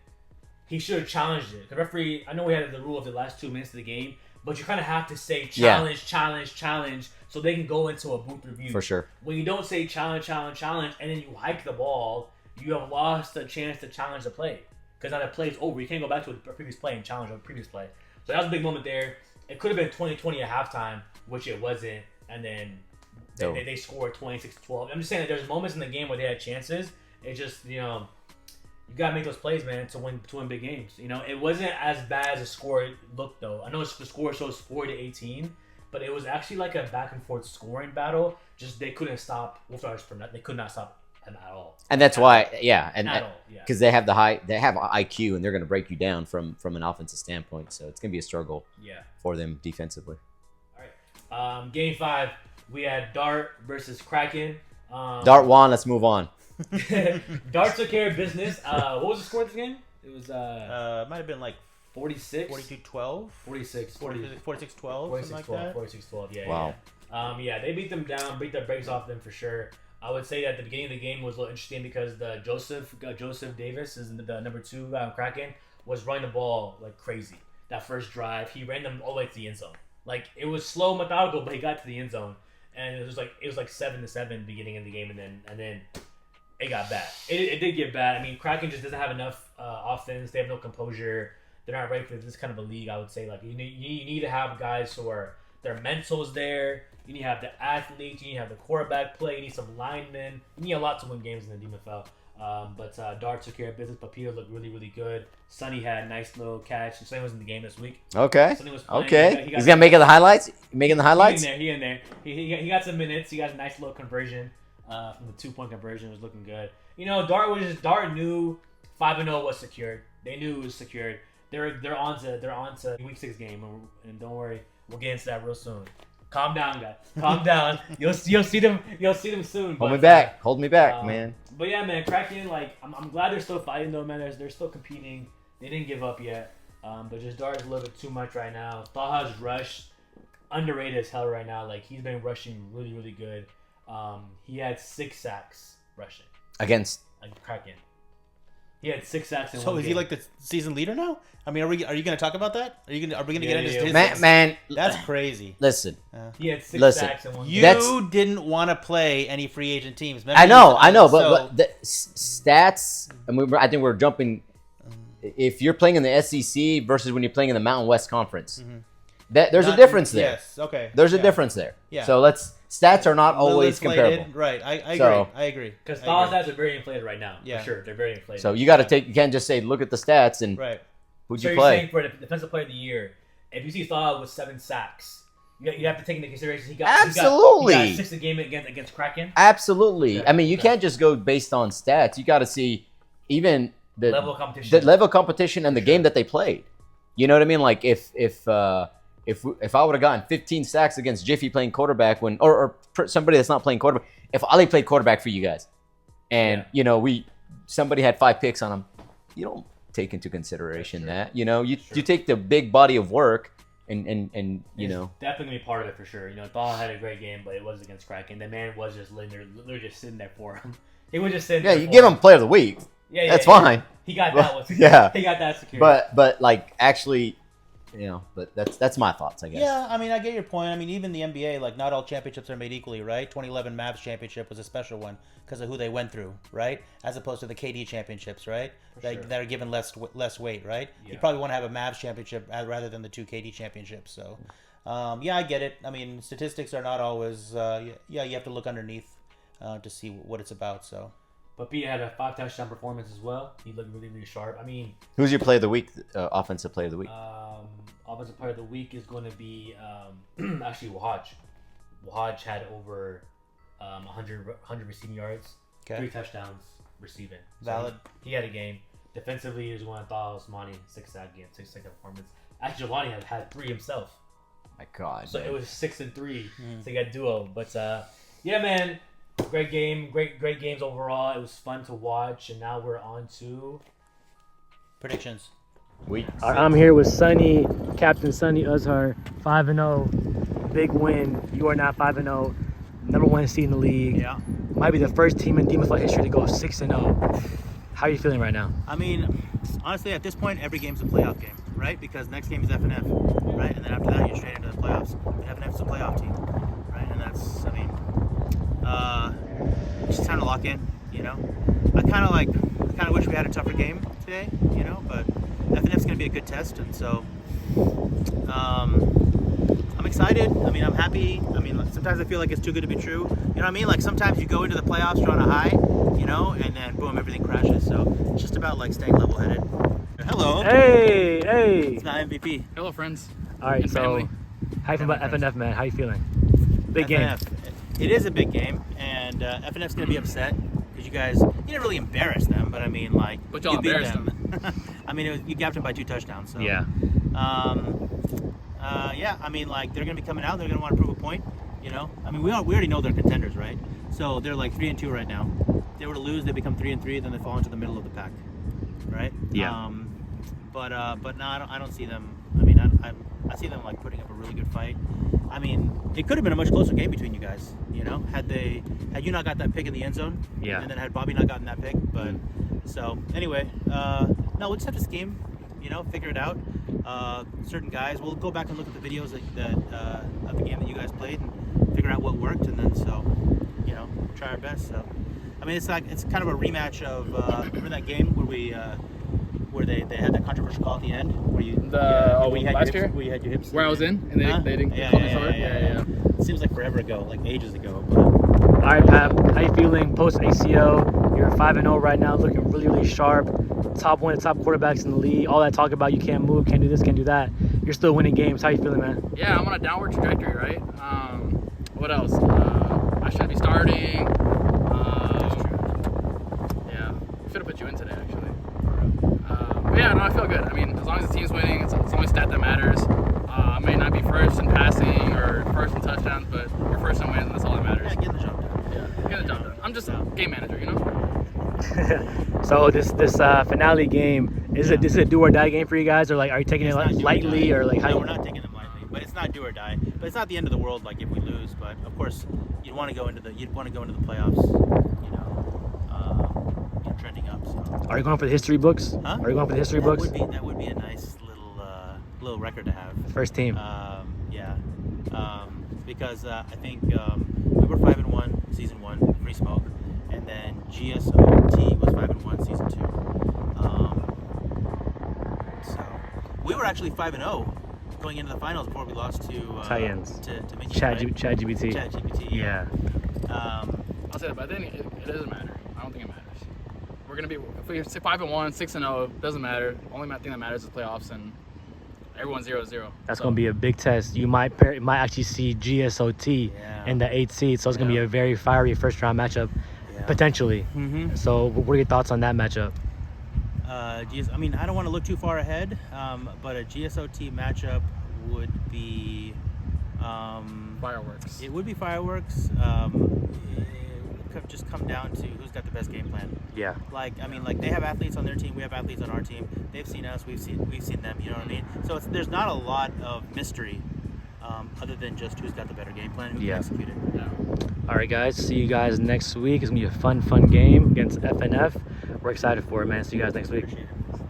he should have challenged it. The referee, I know we had the rule of the last 2 minutes of the game, but you kind of have to say challenge, so they can go into a booth review. For sure. When you don't say challenge, and then you hike the ball, you have lost a chance to challenge the play. Because now that play is over. You can't go back to a previous play and challenge a previous play. So that was a big moment there. It could have been 20-20 at halftime, which it wasn't. And then they scored 26-12. I'm just saying that there's moments in the game where they had chances. It just, you got to make those plays, man, to win big games. It wasn't as bad as the score looked, though. I know the score shows 40-18, but it was actually like a back-and-forth scoring battle. Just they couldn't stop Wolfstars from that. They could not stop them at all. And that's why, because they have IQ and they're going to break you down from an offensive standpoint. So it's going to be a struggle for them defensively. All right. Game 5, we had Dart versus Kraken. Dart won. Let's move on. Dart took care of business. What was the score of this game? It was it might have been like 46, 42-12, 46, 46-12, something like that. 46-12. Yeah. Wow. Yeah. They beat them down, beat their breaks off them for sure. I would say that the beginning of the game was a little interesting because the Joseph Davis is the number 2 Kraken was running the ball like crazy. That first drive, he ran them all the way to the end zone. Like it was slow, methodical, but he got to the end zone, and it was like 7-7 beginning of the game, and then it got bad. It did get bad. I mean, Kraken just doesn't have enough offense. They have no composure. They're not ready for this kind of a league. I would say like you need to have guys who are their mentals there. You need to have the athletes. You need to have the quarterback play. You need some linemen. You need a lot to win games in the DMFL. But Dart took care of business. Papiha looked really, really good. Sonny had a nice little catch. Sonny was in the game this week. Okay. Sonny was playing. Okay. He's going to make it the highlights? Making the highlights? He in there. He got some minutes. He got a nice little conversion from the 2-point conversion. It was looking good. Dart knew 5-0 was secured. They knew it was secured. They're on to week 6 game. And don't worry, we'll get into that real soon. Calm down, guys. Calm down. You'll see them soon. Hold me back, man. But yeah, man, Kraken. Like, I'm glad they're still fighting though, man. They're still competing. They didn't give up yet. But just Dart is a little bit too much right now. Taha's rush underrated as hell right now. Like he's been rushing really, really good. He had 6 sacks rushing against Kraken. He had 6 sacks in So one is game. he like the season leader now? I mean, are we going to talk about that? Are we going to get into his man? That's crazy. Listen, he had 6 sacks in one game. You didn't want to play any free agent teams. Remember I know, but the stats. I mean, I think we're jumping if you're playing in the SEC versus when you're playing in the Mountain West Conference, there's a Not- difference there. Yes, okay. There's a Yeah. difference there. Yeah. So stats are not Little always inflated. comparable. Right. I agree. So- I agree. Because I Thal agree. stats are very inflated right now. Yeah. For sure. They're very inflated. So you got to you can't just say, look at the stats and Right. who'd So you you're play? saying for the defensive player of the year, if you see Thal with 7 sacks, you have to take into consideration he got Absolutely. he got 6 a game against Kraken. Absolutely. Okay. I mean, you can't just go based on stats. You got to see even the Level of competition. the level of competition and the game that they played. You know what I mean? Like if I would have gotten 15 sacks against Jiffy playing quarterback or somebody that's not playing quarterback, if Ali played quarterback for you guys, and somebody had 5 picks on him, you don't take into consideration that. You take the big body of work and It's definitely gonna be part of it for sure. Thal had a great game, but it was against Kraken. The man was just literally just sitting there for him. He was just sitting. Yeah, there you for give him player of the week. Yeah, that's fine. He got that one. Yeah, he got that secure. But like actually, but that's my thoughts, I guess. Yeah, I mean, I get your point. I mean, even the NBA, like, not all championships are made equally, right? 2011 Mavs championship was a special one because of who they went through, right? As opposed to the KD championships, right? That are given less weight, right? Yeah. You probably want to have a Mavs championship rather than the 2 KD championships. So, yeah, I get it. I mean, statistics are not always. You have to look underneath to see what it's about. So. But Papiha had a 5 touchdown performance as well. He looked really, really sharp. I mean, who's your player of the week? Offensive player of the week. Offensive player of the week is going to be actually Wahaj. Wahaj had over 100 receiving yards, 3 touchdowns receiving. So Valid. He had a game. Defensively, he was one of Thal's Monty 6-sack game, 6-sack performance. Actually, Jelani had 3 himself. My God. So man. it was 6 and 3. So he got a duo. But yeah, man. Great game, great games overall. It was fun to watch, and now we're on to predictions. I'm here with Sonny, Captain Sonny Uzhar, 5-0, big win. You are now 5-0, number 1 seed in the league. Yeah, might be the first team in DMFL history to go 6-0. How are you feeling right now? I mean, honestly, at this point, every game's a playoff game, right? Because next game is F&F, right? And then after that, you're straight into the playoffs. And F&F is a playoff team, right? And that's, I mean. Just time to lock in, I kind of wish we had a tougher game today, but F&F's going to be a good test, and so I'm excited. I mean, I'm happy. I mean, sometimes I feel like it's too good to be true. You know what I mean? Like sometimes you go into the playoffs on a high, and then boom, everything crashes. So it's just about like staying level-headed. Hello. Hey. It's not MVP. Hello, friends. All right, and so family. how you feel about F&F, man? How you feeling? Big game. F&F. It is a big game, and F&F's going to be upset because you didn't really embarrass them, but I mean, like, but y'all you beat embarrassed them. I mean, you gapped them by 2 touchdowns. So. Yeah. Yeah, I mean, like, they're going to be coming out. They're going to want to prove a point, I mean, we already know they're contenders, right? So they're like 3-2 right now. If they were to lose, they become 3-3, then they fall into the middle of the pack, right? Yeah. But no, I don't see them. I mean, I see them like putting up a really good fight. I mean, it could have been a much closer game between you guys. Had you not got that pick in the end zone, yeah, and then had Bobby not gotten that pick. But so anyway, no, we'll just have to scheme. Figure it out. Certain guys, we'll go back and look at the videos that of the game that you guys played and figure out what worked, and then try our best. So, I mean, it's kind of a rematch of remember that game where they had that controversial call at the end where you last year where you had your hips where I was in and they didn't call me for it. Yeah. It seems like forever ago, like ages ago. All right, Pap, how you feeling post ACO? You're 5-0 right now, looking really, really sharp. Top one of the top quarterbacks in the league. All that talk about you can't move, can't do this, can't do that. You're still winning games. How you feeling, man? Yeah, I'm on a downward trajectory, right? What else? I should be starting. Yeah, should have put you in today, actually. But yeah, no, I feel good. I mean, as long as the team's winning, it's the only stat that matters. I may not be first in passing or first in touchdowns, but we're first in wins, and that's all that matters. Yeah, get the job done. Yeah, get the job done. I'm just a game manager, So this finale game, is it a do or die game for you guys, or like are you taking it lightly, or like how? No, we're not taking them lightly, but it's not do or die. But it's not the end of the world, like if we lose. But of course, you'd want to go into the playoffs, trending up. So. Are you going for the history books? Huh? Are you going for the history books? That would be a nice little record to have. First team. Yeah. Because I think we were 5-1 season 1, free smoke, and then GSOT was 5-1 season 2. We were actually 5-0 going into the finals before we lost to Titans. To Michigan, ChatGPT. ChatGPT. Yeah. I'll say that, but then it doesn't matter. I don't think it matters. We're gonna be if we say 5-1, 6-0, doesn't matter. Only thing that matters is playoffs, and everyone's 0-0. That's gonna be a big test. You might actually see GSOT in the 8th seed, so it's gonna be a very fiery first round matchup, potentially. So, what are your thoughts on that matchup? I mean, I don't want to look too far ahead, but a GSOT matchup would be fireworks. It would be fireworks. It could just come down to who's got the best game plan. Yeah. Like, I mean, like they have athletes on their team, we have athletes on our team. They've seen us, we've seen them. You know what I mean? So there's not a lot of mystery, other than just who's got the better game plan, who can execute it. All right, guys. See you guys next week. It's gonna be a fun game against F&F. We're excited for it, man. See you guys next week.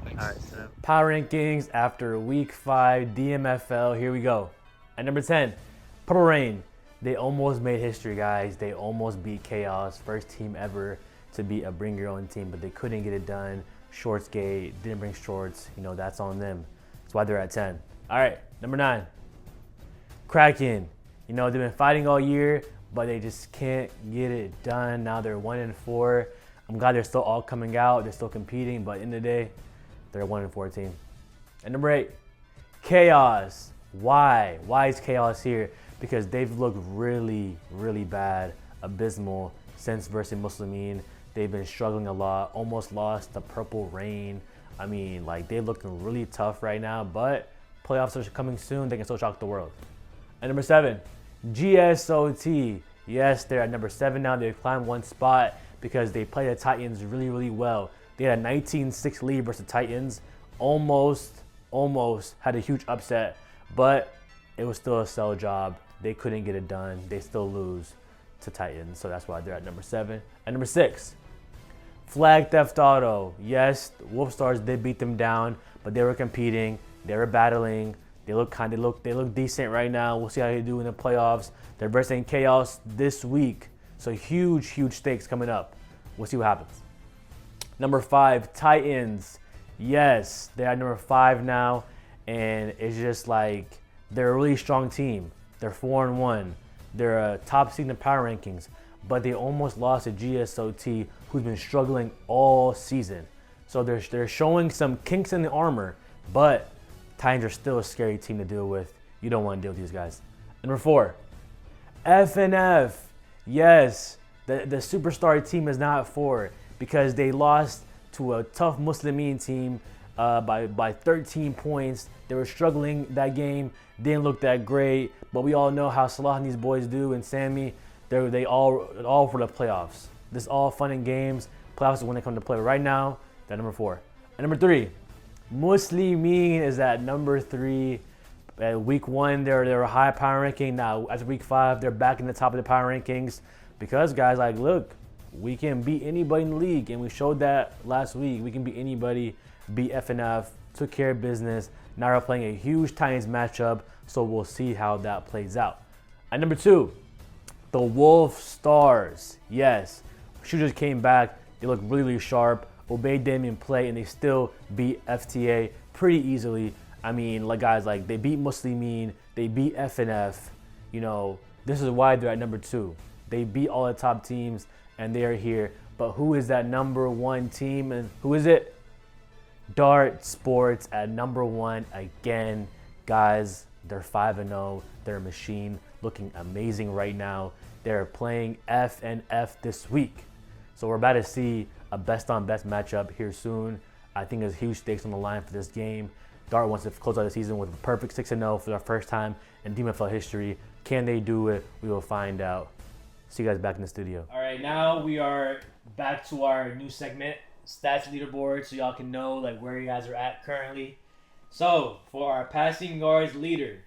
All right. So. Power rankings after week 5 DMFL. Here we go. At number 10, Purple Rain. They almost made history, guys. They almost beat Chaos. First team ever to beat a bring your own team, but they couldn't get it done. Shorts gate, didn't bring shorts. You know, that's on them. That's why they're at 10. All right, number 9, Kraken. You know, they've been fighting all year, but they just can't get it done. Now they're 1-4. I'm glad they're still all coming out. They're still competing, but in the day, they're a 1-4 team. And number 8, Chaos. Why? Why is Chaos here? Because they've looked really, really bad, abysmal since versus Muslimeen. They've been struggling a lot, almost lost to Purple Rain. I mean, like, they're looking really tough right now, but playoffs are coming soon. They can still shock the world. And number 7, GSOT. Yes, they're at number 7 now. They've climbed one spot because they played the Titans really, really well. They had a 19-6 lead versus the Titans. Almost had a huge upset, but it was still a sell job. They couldn't get it done. They still lose to Titans, so that's why they're at number 7. And number 6, Flag Theft Auto. Yes, Wolfstars did beat them down, but they were competing. They were battling. They look decent right now. We'll see how they do in the playoffs. They're versing Chaos this week, so huge stakes coming up. We'll see what happens. Number 5, Titans. Yes, they're at number 5 now, and it's just like they're a really strong team. They're 4-1. They're a top seed in the power rankings, but they almost lost to GSOT, who's been struggling all season. So they're showing some kinks in the armor, but Titans are still a scary team to deal with. You don't want to deal with these guys. Number 4, F&F. Yes, the superstar team is now at 4 because they lost to a tough Muslimeen team by 13 points. They were struggling that game, didn't look that great, but we all know how Salah and these boys do, and Sammy, they all for the playoffs. This is all fun and games. Playoffs is when they come to play. Right now, they're number 4. And number 3, Muslimeen is at number 3. At week 1, they're a high power ranking. Now, as week 5, they're back in the top of the power rankings because, guys, like, look, we can beat anybody in the league, and we showed that last week. We can beat anybody, beat F&F, took care of business. Now we're playing a huge Titans matchup, so we'll see how that plays out. At number 2, the Wolfstars. Yes, shooters came back. They look really sharp. Obeyed them in play, and they still beat FTA pretty easily. I mean, like, guys, like, they beat Muslimeen, they beat F&F. You know, this is why they're at number 2. They beat all the top teams, and they are here. But who is that number 1 team, and who is it? Dart Sports at number 1 again. Guys, they're 5-0. They're a machine, looking amazing right now. They're playing F&F this week. So we're about to see a best-on-best matchup here soon. I think there's huge stakes on the line for this game. Dart wants to close out the season with a perfect 6-0 for their first time in DMFL history. Can they do it? We will find out. See you guys back in the studio. All right, now we are back to our new segment, Stats Leaderboard, so y'all can know like where you guys are at currently. So for our passing yards leader,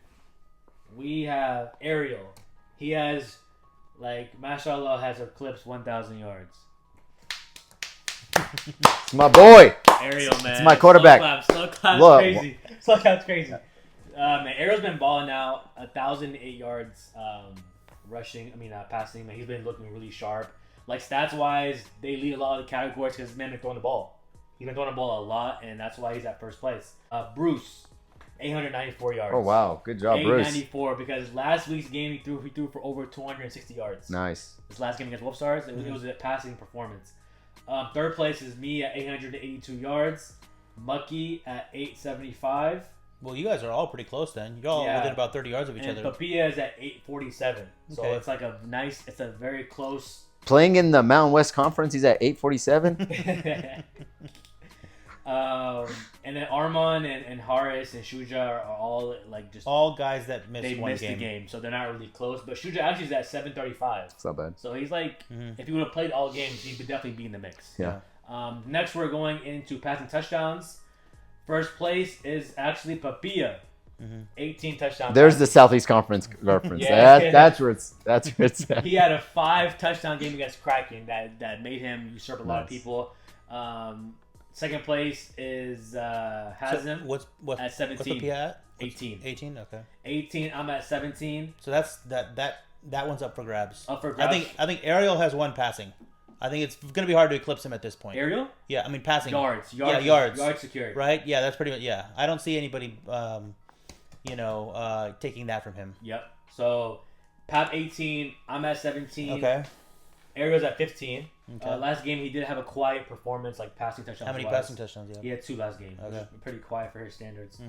we have Ariel. He has, like, mashallah, has eclipsed 1,000 yards. It's my boy. Ariel, man. It's my quarterback. Slow clap's Look. crazy. Slow clap's crazy. Man, Ariel's been balling out 1,008 yards passing. Man, he's been looking really sharp. Like, stats-wise, they lead a lot of the categories because this man been throwing the ball. He's been throwing the ball a lot, and that's why he's at first place. Bruce, 894 yards. Oh wow, good job, Bruce. 894 because last week's game he threw for over 260 yards. Nice. His last game against Wolfstars, it was a passing performance. Third place is me at 882 yards. Mucky at 875. Well, you guys are all pretty close then. You're all within about 30 yards of each other. Papiha is at 847. So Okay. it's like it's a very close. Playing in the Mountain West Conference, he's at 847. And then Armand and Haris and Shuja are all like just all guys that missed they one missed game. the game, so they're not really close. But Shuja actually is at 735. It's not bad. So he's like, if he would have played all games, he would definitely be in the mix. Yeah. Next, we're going into passing touchdowns. First place is actually Papiha, 18 touchdowns. There's the Southeast Conference reference. Yeah. That's where it's at. He had a 5-touchdown game against Kraken that made him usurp a lot of Nice. people. Second place is Hazem What at 17. What's Papiha at? 18. 18. Okay. 18. I'm at 17. So that's that one's up for grabs. Up for grabs. I think Ariel has one passing. I think it's going to be hard to eclipse him at this point. Ariel? Yeah, I mean passing. Yards. Yeah, yards. Yards secured. Right? Yeah, that's pretty much. Yeah, I don't see anybody, taking that from him. Yep. So, Pap 18. I'm at 17. Okay. Ariel's at 15. Okay. Last game he did have a quiet performance, like passing touchdowns. How many passing touchdowns? Yeah. He had 2 last game. Okay. Pretty quiet for his standards.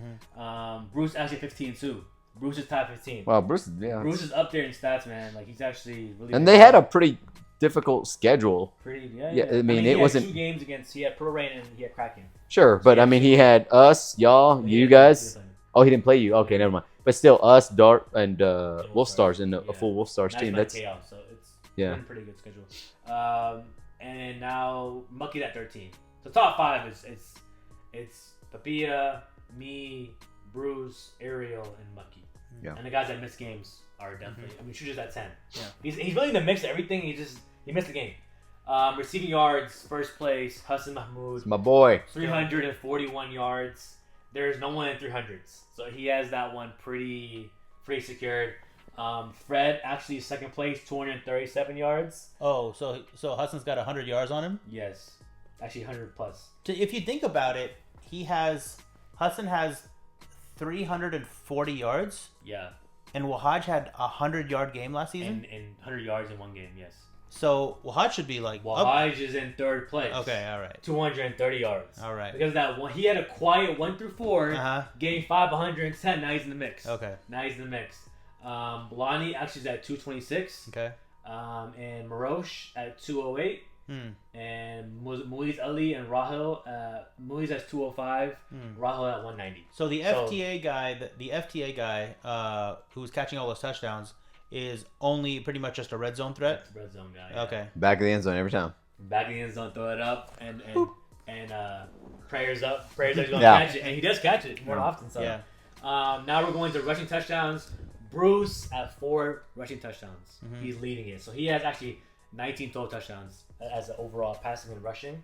Bruce actually 15 too. Bruce is top 15. Wow, Bruce is up there in stats, man. Like he's actually really. And they had a pretty difficult schedule. Yeah. I mean, he it had wasn't 2 games against. He had Pro Rain and he had Kraken. sure, but I mean, he had us, y'all, you guys. Oh, he didn't play you. Okay, never mind. But still, us, Dart, and Wolfstars in a full Wolfstars team. That's chaos. So it's yeah, been a pretty good schedule. And now Mucky's at 13. So top 5 is it's Papiha, me, Bruce, Ariel, and Mucky. Yeah. And the guys that missed games are definitely. I mean, Shuja's at 10. Yeah. He's really in the mix of everything. He missed the game. Receiving yards, first place, Hassan Mahmoud. it's my boy. 341 yards. There's no one in 300s, so he has that one pretty secured. Fred actually second place, 237 yards. Oh, so Hassan's got 100 yards on him. Yes, actually 100 plus. If you think about it, Hassan has 340 yards. Yeah. And Wahaj had a 100-yard game last season. And 100 yards in one game, yes. So Wahaj should be like. Wahaj is in third place. Okay, all right. 230 yards. All right. Because that one, he had a quiet 1 through 4. Game 5, 110. Now he's in the mix. Okay. Now he's in the mix. Blani actually is at 226. Okay. And Marosh at 208. And Muiz Ali and Rahil, Muiz at 205. Rahil at 190. So the FTA guy, who's catching all those touchdowns, is only pretty much just a red zone threat. Red zone guy. Yeah. Okay. Back of the end zone every time. Back of the end zone, throw it up, and prayers up. Prayers that he's gonna Yeah. catch it, and he does catch it more often. So yeah. Now we're going to rushing touchdowns. Bruce at 4 rushing touchdowns. He's leading it. So he has actually 19 total touchdowns as an overall passing and rushing.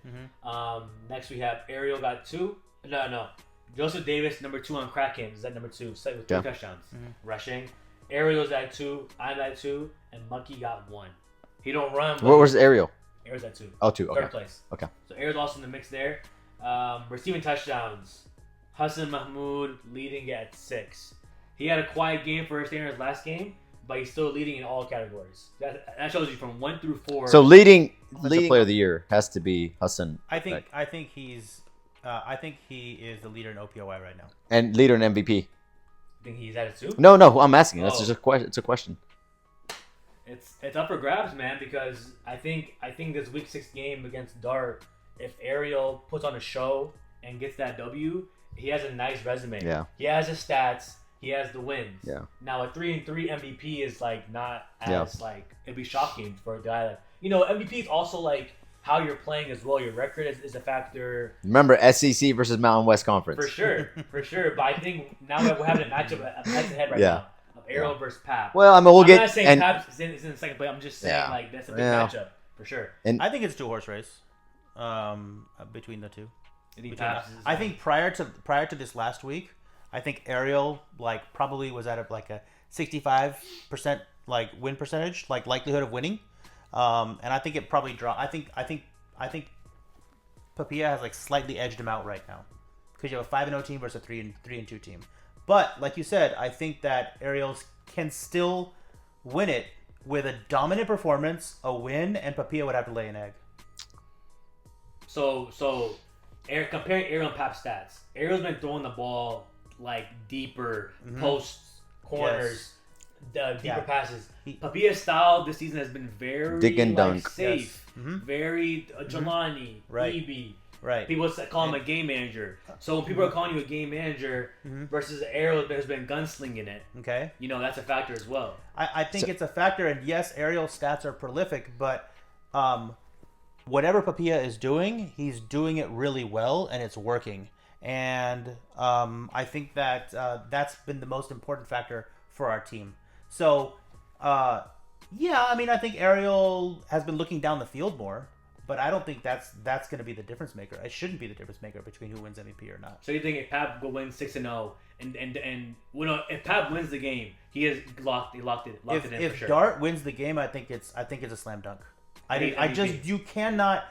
Next we have Ariel got 2. No. Joseph Davis, number 2 on Kraken, is at number 2, with 3 touchdowns rushing. Ariel's at 2, I'm at 2, and Monkey got 1. He don't run. What was Ariel? Ariel's at 2. Oh, 2. Okay. Third place. Okay. So Ariel's also in the mix there. Receiving touchdowns. Hassan Mahmoud leading at 6. He had a quiet game for his standards last game, but he's still leading in all categories. That shows you from 1 through 4. So leading player of the year has to be Hassan. I think he is the leader in OPOI right now. And leader in MVP. Think he's at it too? No, I'm asking. That's just a question. It's a question. It's up for grabs, man, because I think this week 6 game against Dart, if Ariel puts on a show and gets that W, he has a nice resume. Yeah. He has his stats. He has the wins. Yeah. Now a 3-3 MVP is like not as like it'd be shocking for a guy that MVP is also like how you're playing as well. Your record is a factor. Remember SEC versus Mountain West Conference. For sure. But I think now we're having a matchup head-to-head right now of Ariel versus Pap. Well, I mean, we'll I'm get not saying Pap is in the second play. I'm just saying like that's a big matchup for sure. And I think it's a 2-horse race between the two. I think prior to this last week, I think Ariel probably was at a 65% win percentage, likelihood of winning. And I think it probably I think Papiha has slightly edged him out right now because you have a 5-0 team versus a 3-2 team. But like you said, I think that Ariels can still win it with a dominant performance, a win, and Papiha would have to lay an egg. So comparing Ariel and Pap's stats, Ariel's been throwing the ball like deeper, posts, corners, the deeper passes. Papiha's style this season has been very dig and dunk, safe, very Jelani, EB. Right. People call him a game manager. So when people are calling you a game manager versus Ariel has been gunslinging it. Okay. That's a factor as well. I think it's a factor, and yes, Ariel's stats are prolific, but whatever Papiha is doing, he's doing it really well, and it's working. And I think that that's been the most important factor for our team. So, yeah, I mean, I think Ariel has been looking down the field more, but I don't think that's going to be the difference maker. It shouldn't be the difference maker between who wins MVP or not. So you think if Pap will win 6-0, and if Pap wins the game, he is locked it in for sure. If Dart wins the game, I think it's a slam dunk. You cannot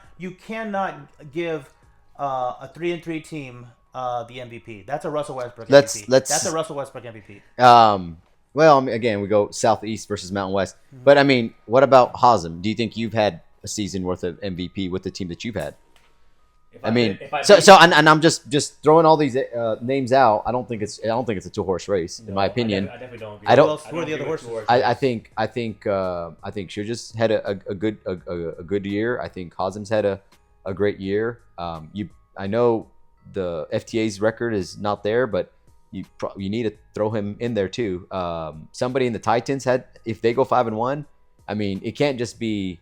give a 3-3 team the MVP. That's a Russell Westbrook MVP. That's a Russell Westbrook MVP. Well, I mean, again, we go Southeast versus Mountain West. But I mean, what about Hazem? Do you think you've had a season worth of MVP with the team that you've had? I'm just throwing all these names out. I don't think it's a 2-horse race, in my opinion. I definitely don't agree. Who are the other horses? I think Shuja's had a good year. I think Hazem's had a great year. I know the FTA's record is not there, but you need to throw him in there too. Somebody in the Titans if they go 5-1, I mean, it can't just be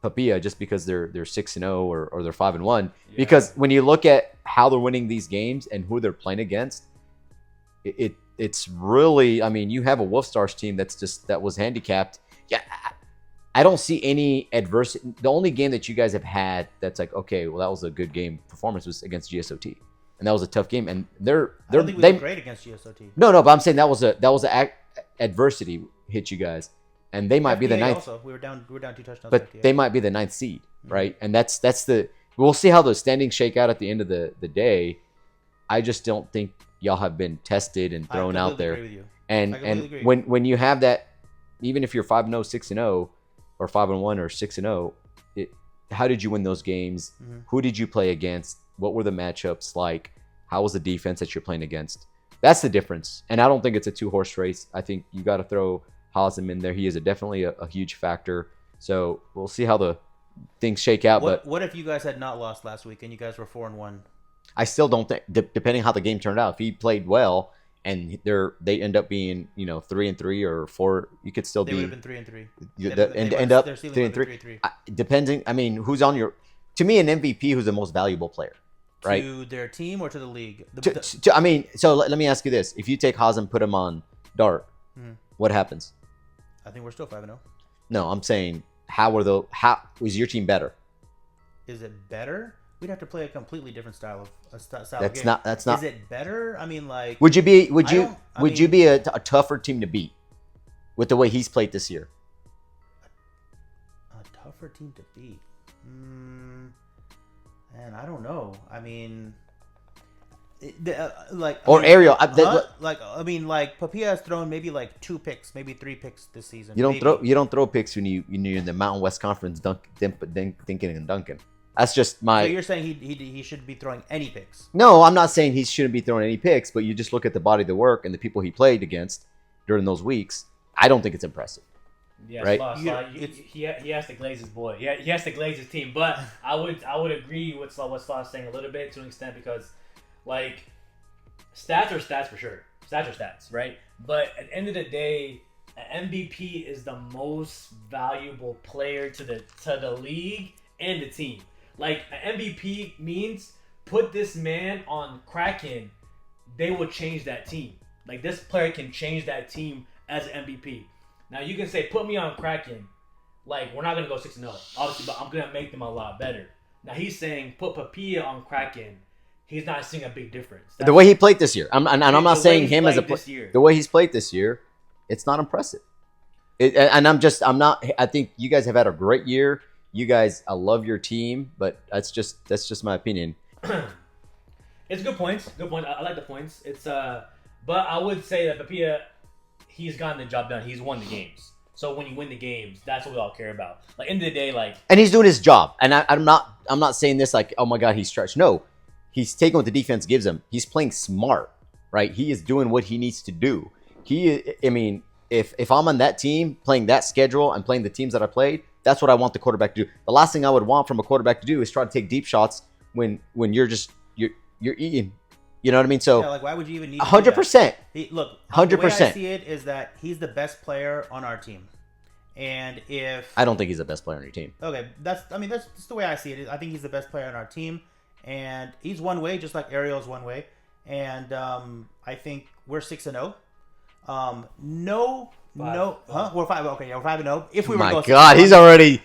Papiha just because they're 6-0 or they're 5-1. Yeah. Because when you look at how they're winning these games and who they're playing against, it's really, I mean, you have a Wolfstars team that was handicapped. Yeah, I don't see any adversity. The only game that you guys have had that's like, okay, well, that was a good game performance was against GSOT, and that was a tough game. And I don't think we did great against GSOT. No, but I'm saying that was a adversity hit you guys. And they might be the ninth. Also, we were down 2 touchdowns. But they might be the 9th seed, right? And that's the. We'll see how those standings shake out at the end of the day. I just don't think y'all have been tested and thrown out there. Agree with you. And when you have that, even if you're 5-0, 6-0, or 5-1 or 6-0, how did you win those games? Who did you play against? What were the matchups like? How was the defense that you're playing against? That's the difference. And I don't think it's a 2-horse race. I think you got to throw Hazem in there. He is definitely a huge factor. So we'll see how the things shake out. What if you guys had not lost last week and you guys were 4-1? I still don't think, depending how the game turned out, if he played well and they end up being 3-3 or 4, you could still they be. They would have been 3-3. End up 3-3. Depending, I mean, who's on your? To me, an MVP who's the most valuable player, right? To their team or to the league? I mean, so let me ask you this: if you take Hazem, put him on Dart, what happens? I think we're still 5-0. No, I'm saying how is your team better? Is it better? We'd have to play a completely different style of That's game. That's not. Is it better? I mean, like. Would you be a tougher team to beat with the way he's played this year? A tougher team to beat. Man, I don't know. I mean. Ariel. Papiha has thrown maybe like 2 picks, maybe 3 picks this season. You don't throw picks when you're in the Mountain West Conference, thinking and dunking. That's just my. So you're saying he shouldn't be throwing any picks? No, I'm not saying he shouldn't be throwing any picks, but you just look at the body of the work and the people he played against during those weeks. I don't think it's impressive. Yeah, right. He has to glaze his boy. Yeah, he has to glaze his team. But I would agree with what Slaw's saying a little bit to an extent because. Like, stats are stats for sure. Stats are stats, right? But at the end of the day, an MVP is the most valuable player to the league and the team. Like, an MVP means put this man on Kraken, they will change that team. Like, this player can change that team as an MVP. Now, you can say, put me on Kraken. Like, we're not going to go 6-0, obviously, but I'm going to make them a lot better. Now, he's saying, put Papiha on Kraken. He's not seeing a big difference. The way he played this year, I'm not saying him as a player. The way he's played this year, it's not impressive. I think you guys have had a great year. You guys, I love your team, but that's just my opinion. It's good points. Good point. I like the points. It's But I would say that Papiha, he's gotten the job done. He's won the games. So when you win the games, that's what we all care about. Like end of the day, like, and he's doing his job. And I'm not saying this like, oh my God, he's stretched. No, he's taking what the defense gives him. He's playing smart, right? He is doing what he needs to do. I mean, if I'm on that team playing that schedule and playing the teams that I played, that's what I want the quarterback to do. The last thing I would want from a quarterback to do is try to take deep shots when you're eating. You know what I mean? So yeah, like why would you even need 100%. Look, 100%. The way I see it is that he's the best player on our team, and if I don't think he's the best player on your team. Okay, that's the way I see it. I think he's the best player on our team, and he's one way, just like Ariel's one way, and I think we're 6-0. We're 5. Okay, yeah, we're 5-0. If we were my to go God, 6-1, he's already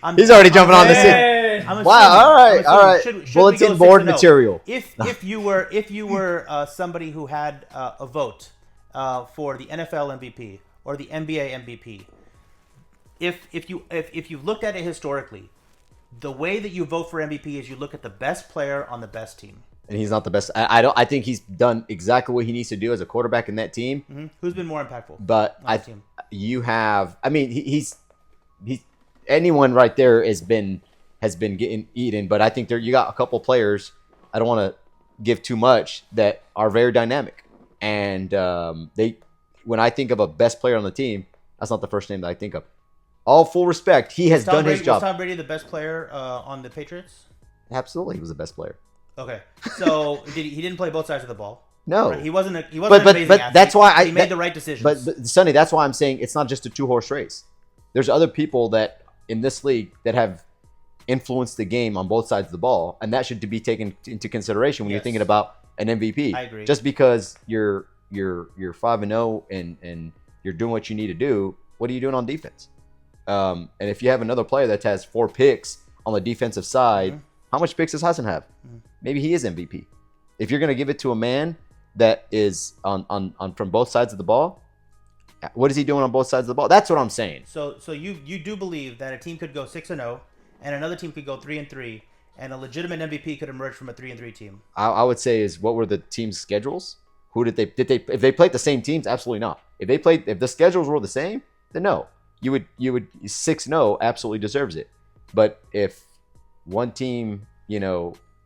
jumping on this. Wow! All right. Bulletin board material. If you were somebody who had a vote for the NFL MVP or the NBA MVP, if you looked at it historically, the way that you vote for MVP is you look at the best player on the best team. And he's not the best. I think he's done exactly what he needs to do as a quarterback in that team. Mm-hmm. Who's been more impactful? But he's anyone right there has been getting eaten. But I think you got a couple players. I don't want to give too much that are very dynamic. And when I think of a best player on the team, that's not the first name that I think of. All full respect, he has done his job. Was Tom Brady the best player on the Patriots? Absolutely, he was the best player. Okay, so he didn't play both sides of the ball. No, right? He wasn't an amazing athlete. That's why he made the right decisions. But Sonny, that's why I'm saying it's not just a 2-horse race. There's other people that in this league that have influenced the game on both sides of the ball, and that should be taken into consideration when you're thinking about an MVP. I agree. Just because you're 5-0 and you're doing what you need to do, what are you doing on defense? And if you have another player that has 4 picks on the defensive side, how much picks does Hassan have? Maybe he is MVP. If you're going to give it to a man that is on from both sides of the ball, what is he doing on both sides of the ball? That's what I'm saying. So you do believe that a team could go 6-0 and another team could go 3-3, and a legitimate MVP could emerge from a 3-3 team? I would say is what were the team's schedules? Who did they if they played the same teams? Absolutely not. If the schedules were the same, then no. You would 6-0 absolutely deserves it. But if one team,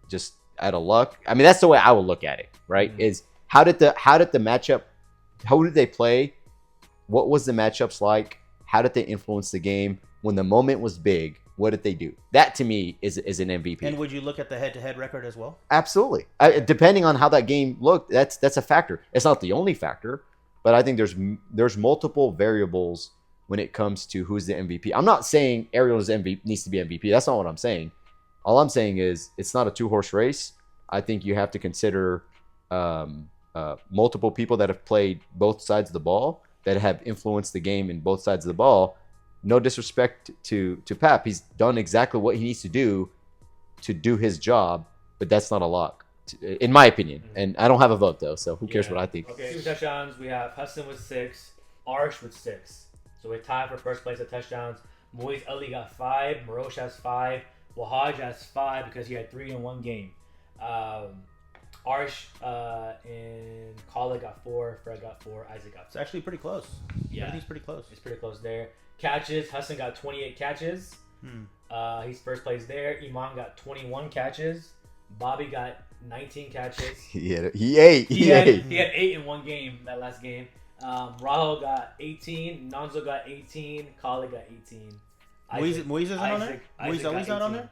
just out of luck, I mean that's the way I would look at it, right? Is how did the matchup, how did they play? What was the matchups like? How did they influence the game? When the moment was big, what did they do? That to me is an MVP. And would you look at the head-to-head record as well? Absolutely. Depending on how that game looked, that's a factor. It's not the only factor, but I think there's multiple variables when it comes to who's the MVP. I'm not saying Ariel's MVP needs to be MVP. That's not what I'm saying. All I'm saying is it's not a 2-horse race. I think you have to consider multiple people that have played both sides of the ball, that have influenced the game in both sides of the ball. No disrespect to Pap. He's done exactly what he needs to do his job, but that's not a lock, in my opinion. And I don't have a vote, though, so who cares what I think. Okay, 2 touchdowns. We have Hassan with 6, Arish with 6. So we're tied for first place at touchdowns. Moise Ali got 5. Marosh has 5. Wahaj has 5 because he had 3 in one game. Arish and Khalid got 4. Fred got 4. Isaac got 4. It's actually pretty close. Yeah. Everything's pretty close. It's pretty close there. Catches. Hassan got 28 catches. He's first place there. Iman got 21 catches. Bobby got 19 catches. He ate. He had 8 in one game, that last game. Rahul got 18. Nonzo got 18. Khalid got 18. Moise isn't on there? Moise Ali's not on there?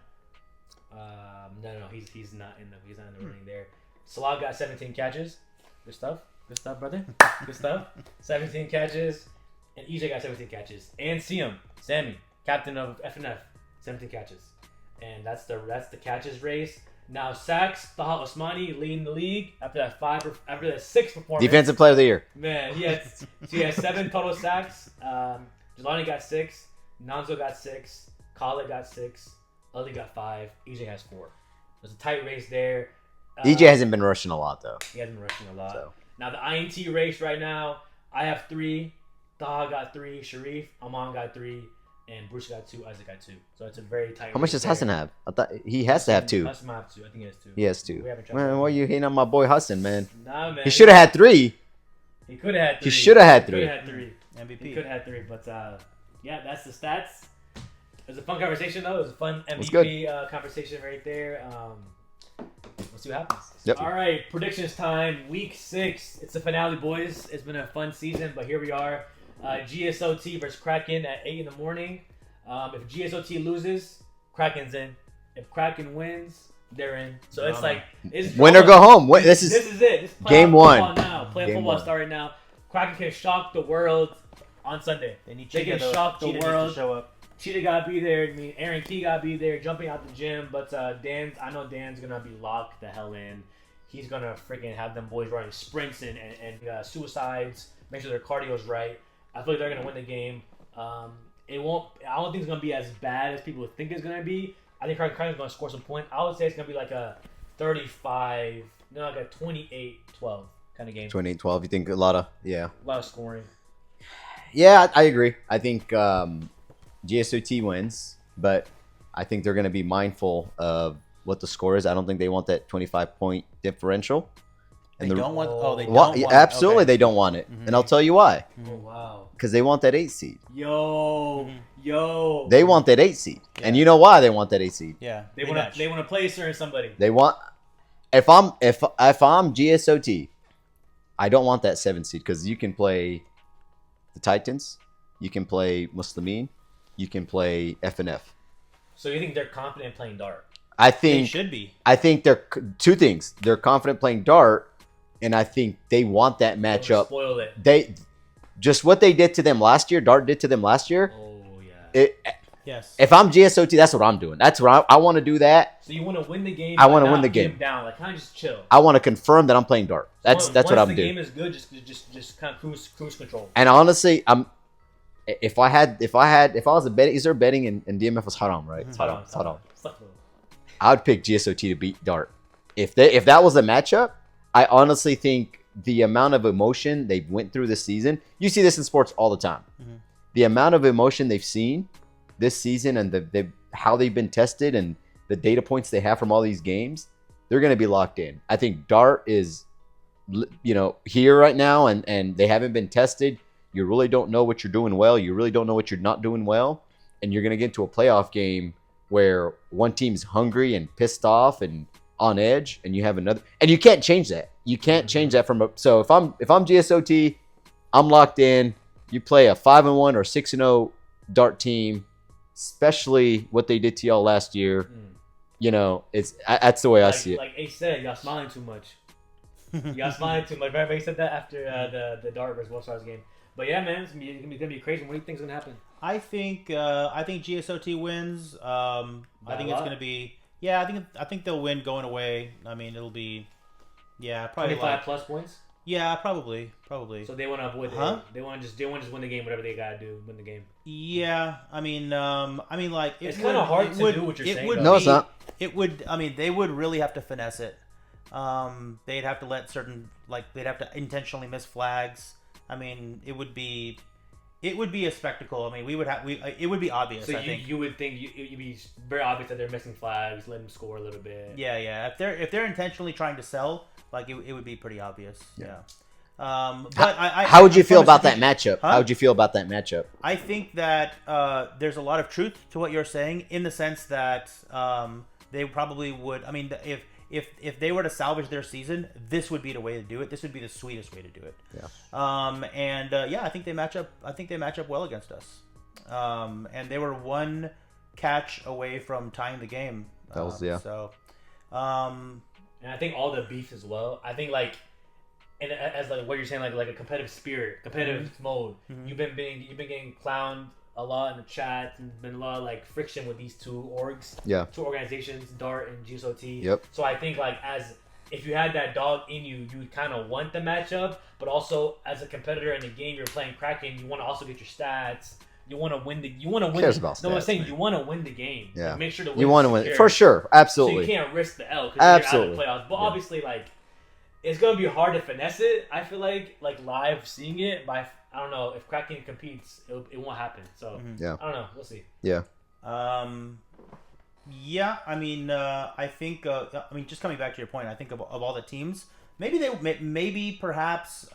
No, he's not in the running there. Salah got 17 catches. Good stuff, brother. Good stuff. 17 catches. And EJ got 17 catches. And Sammy, captain of F&F, 17 catches. And that's the catches race. Now sacks, Taha Osmani leading the league after that 6 performance. Defensive player of the year. Man, he had 7 total sacks. Jelani got 6. Nonzo got 6. Khalid got 6. Ali got 5. EJ has 4. There's a tight race there. EJ hasn't been rushing a lot, though. He hasn't been rushing a lot. So. Now the INT race right now, I have 3. Taha got 3. Sharif, Aman got 3. And Bruce got 2. Isaac got 2. So it's a very tight race. How much does Hassan have? I thought he has to have 2. Hassan might have 2. I think he has 2. He has 2. Man, why are you hating on my boy Hassan, man? Nah, man. He should have had 3. He could have had 3. He should have had 3. He could have had 3. MVP. He could have had 3, but yeah, that's the stats. It was a fun conversation though. It was a fun MVP conversation right there. We'll see what happens. Yep. All right, predictions time. Week 6. It's the finale, boys. It's been a fun season, but here we are. GSOT versus Kraken at 8 in the morning. If GSOT loses, Kraken's in. If Kraken wins, they're in. So it's like it's win or go home. This is it. This is game 1. Now. Playoff football starting now. Kraken can shock the world on Sunday. They can shock the world. To show up. Cheetah gotta be there. I mean, Aaron Key gotta be there, jumping out the gym. But I know Dan's gonna be locked the hell in. He's gonna freaking have them boys running sprints and suicides. Make sure their cardio's right. I feel like they're gonna win the game. It won't. I don't think it's gonna be as bad as people think it's gonna be. I think Kraken's gonna score some points. I would say it's gonna be like a 35, like a 28-12 kind of game. 28-12. You think a lot of A lot of scoring. Yeah, I agree. I think GSOT wins, but I think they're going to be mindful of what the score is. I don't think they want that 25-point differential. And they don't want. Oh, they don't want absolutely, it. they don't want it, and I'll tell you why. Oh wow! Because they want that 8 seed. Yo. They want that 8 seed, and you know why they want that 8 seed? Yeah, they want to play certain somebody. They want. If I'm GSOT, I don't want that 7 seed because you can play the Titans, you can play Muslimeen, you can play F&F. So you think they're confident playing dart? I think they should be. I think they're 2 things. They're confident playing dart, and I think they want that matchup. Spoil it. They just what they did to them last year. Dart did to them last year. Oh yeah. Yes. If I'm GSOT, that's what I'm doing. That's what I want to do. That. So you want to win the game? I want to win the game. Down, like kind of just chill. I want to confirm that I'm playing dart. That's what I'm doing. Once the game is good, just kind of cruise control. And honestly, if I was a betting, is there betting in DMF was haram, right? It's haram. I would pick GSOT to beat dart. If that was a matchup, I honestly think the amount of emotion they went through this season. You see this in sports all the time. Mm-hmm. The amount of emotion they've seen this season and how they've been tested and the data points they have from all these games, they're going to be locked in. I think dart is, here right now and they haven't been tested. You really don't know what you're doing well. You really don't know what you're not doing well. And you're going to get into a playoff game where one team's hungry and pissed off and on edge, and you have another, and you can't change that. You can't change that so if I'm GSOT, I'm locked in. You play a 5-1 or 6-0 dart team, especially what they did to y'all last year. That's the way I see it. Like Ace said, y'all smiling too much. Y'all smiling too much. Remember he said that after the dart versus Wolfstars game. But yeah, man, it's gonna be crazy. What do you think's gonna happen? I think GSOT wins. I think it's gonna be. Yeah, I think they'll win going away. I mean, it'll be. Yeah, probably 25 plus points. Yeah, probably. So they want to avoid. Huh? They want to just win the game. Whatever they gotta do, win the game. Yeah, I mean, like it's kind of hard to do what you're saying. No, it's not. It would. I mean, they would really have to finesse it. They'd have to let they'd have to intentionally miss flags. I mean, it would be a spectacle. I mean, it would be obvious. So I think you would think it'd be very obvious that they're missing flags, let them score a little bit. Yeah. If they're intentionally trying to sell, like it would be pretty obvious. Yeah. But how would you feel about that matchup? Huh? How would you feel about that matchup? I think that there's a lot of truth to what you're saying in the sense that they probably would. I mean, if they were to salvage their season, this would be the way to do it. This would be the sweetest way to do it. Yeah. I think they match up. I think they match up well against us. And they were one catch away from tying the game. That was yeah. So, and I think all the beef as well. I think and as what you're saying, like a competitive spirit, competitive mode. Mm-hmm. You've been getting clowned a lot in the chat, and there's been a lot of friction with these two orgs, two organizations, Dart and GSOT. Yep. So I think if you had that dog in you, you would kind of want the matchup, but also as a competitor in the game, you're playing Kraken. You want to also get your stats. You want to win the. You want to win. Cares about no, I'm stats, saying man. you want to win the game. Yeah. Like, make sure you want to win for sure. Absolutely. So you can't risk the L because you're out of the playoffs. But yeah. obviously, it's gonna be hard to finesse it. I feel like live seeing it, but I don't know if Kraken competes, it won't happen. So yeah. I don't know. We'll see. Yeah. Yeah. I mean, I think. Just coming back to your point, I think of all the teams, maybe perhaps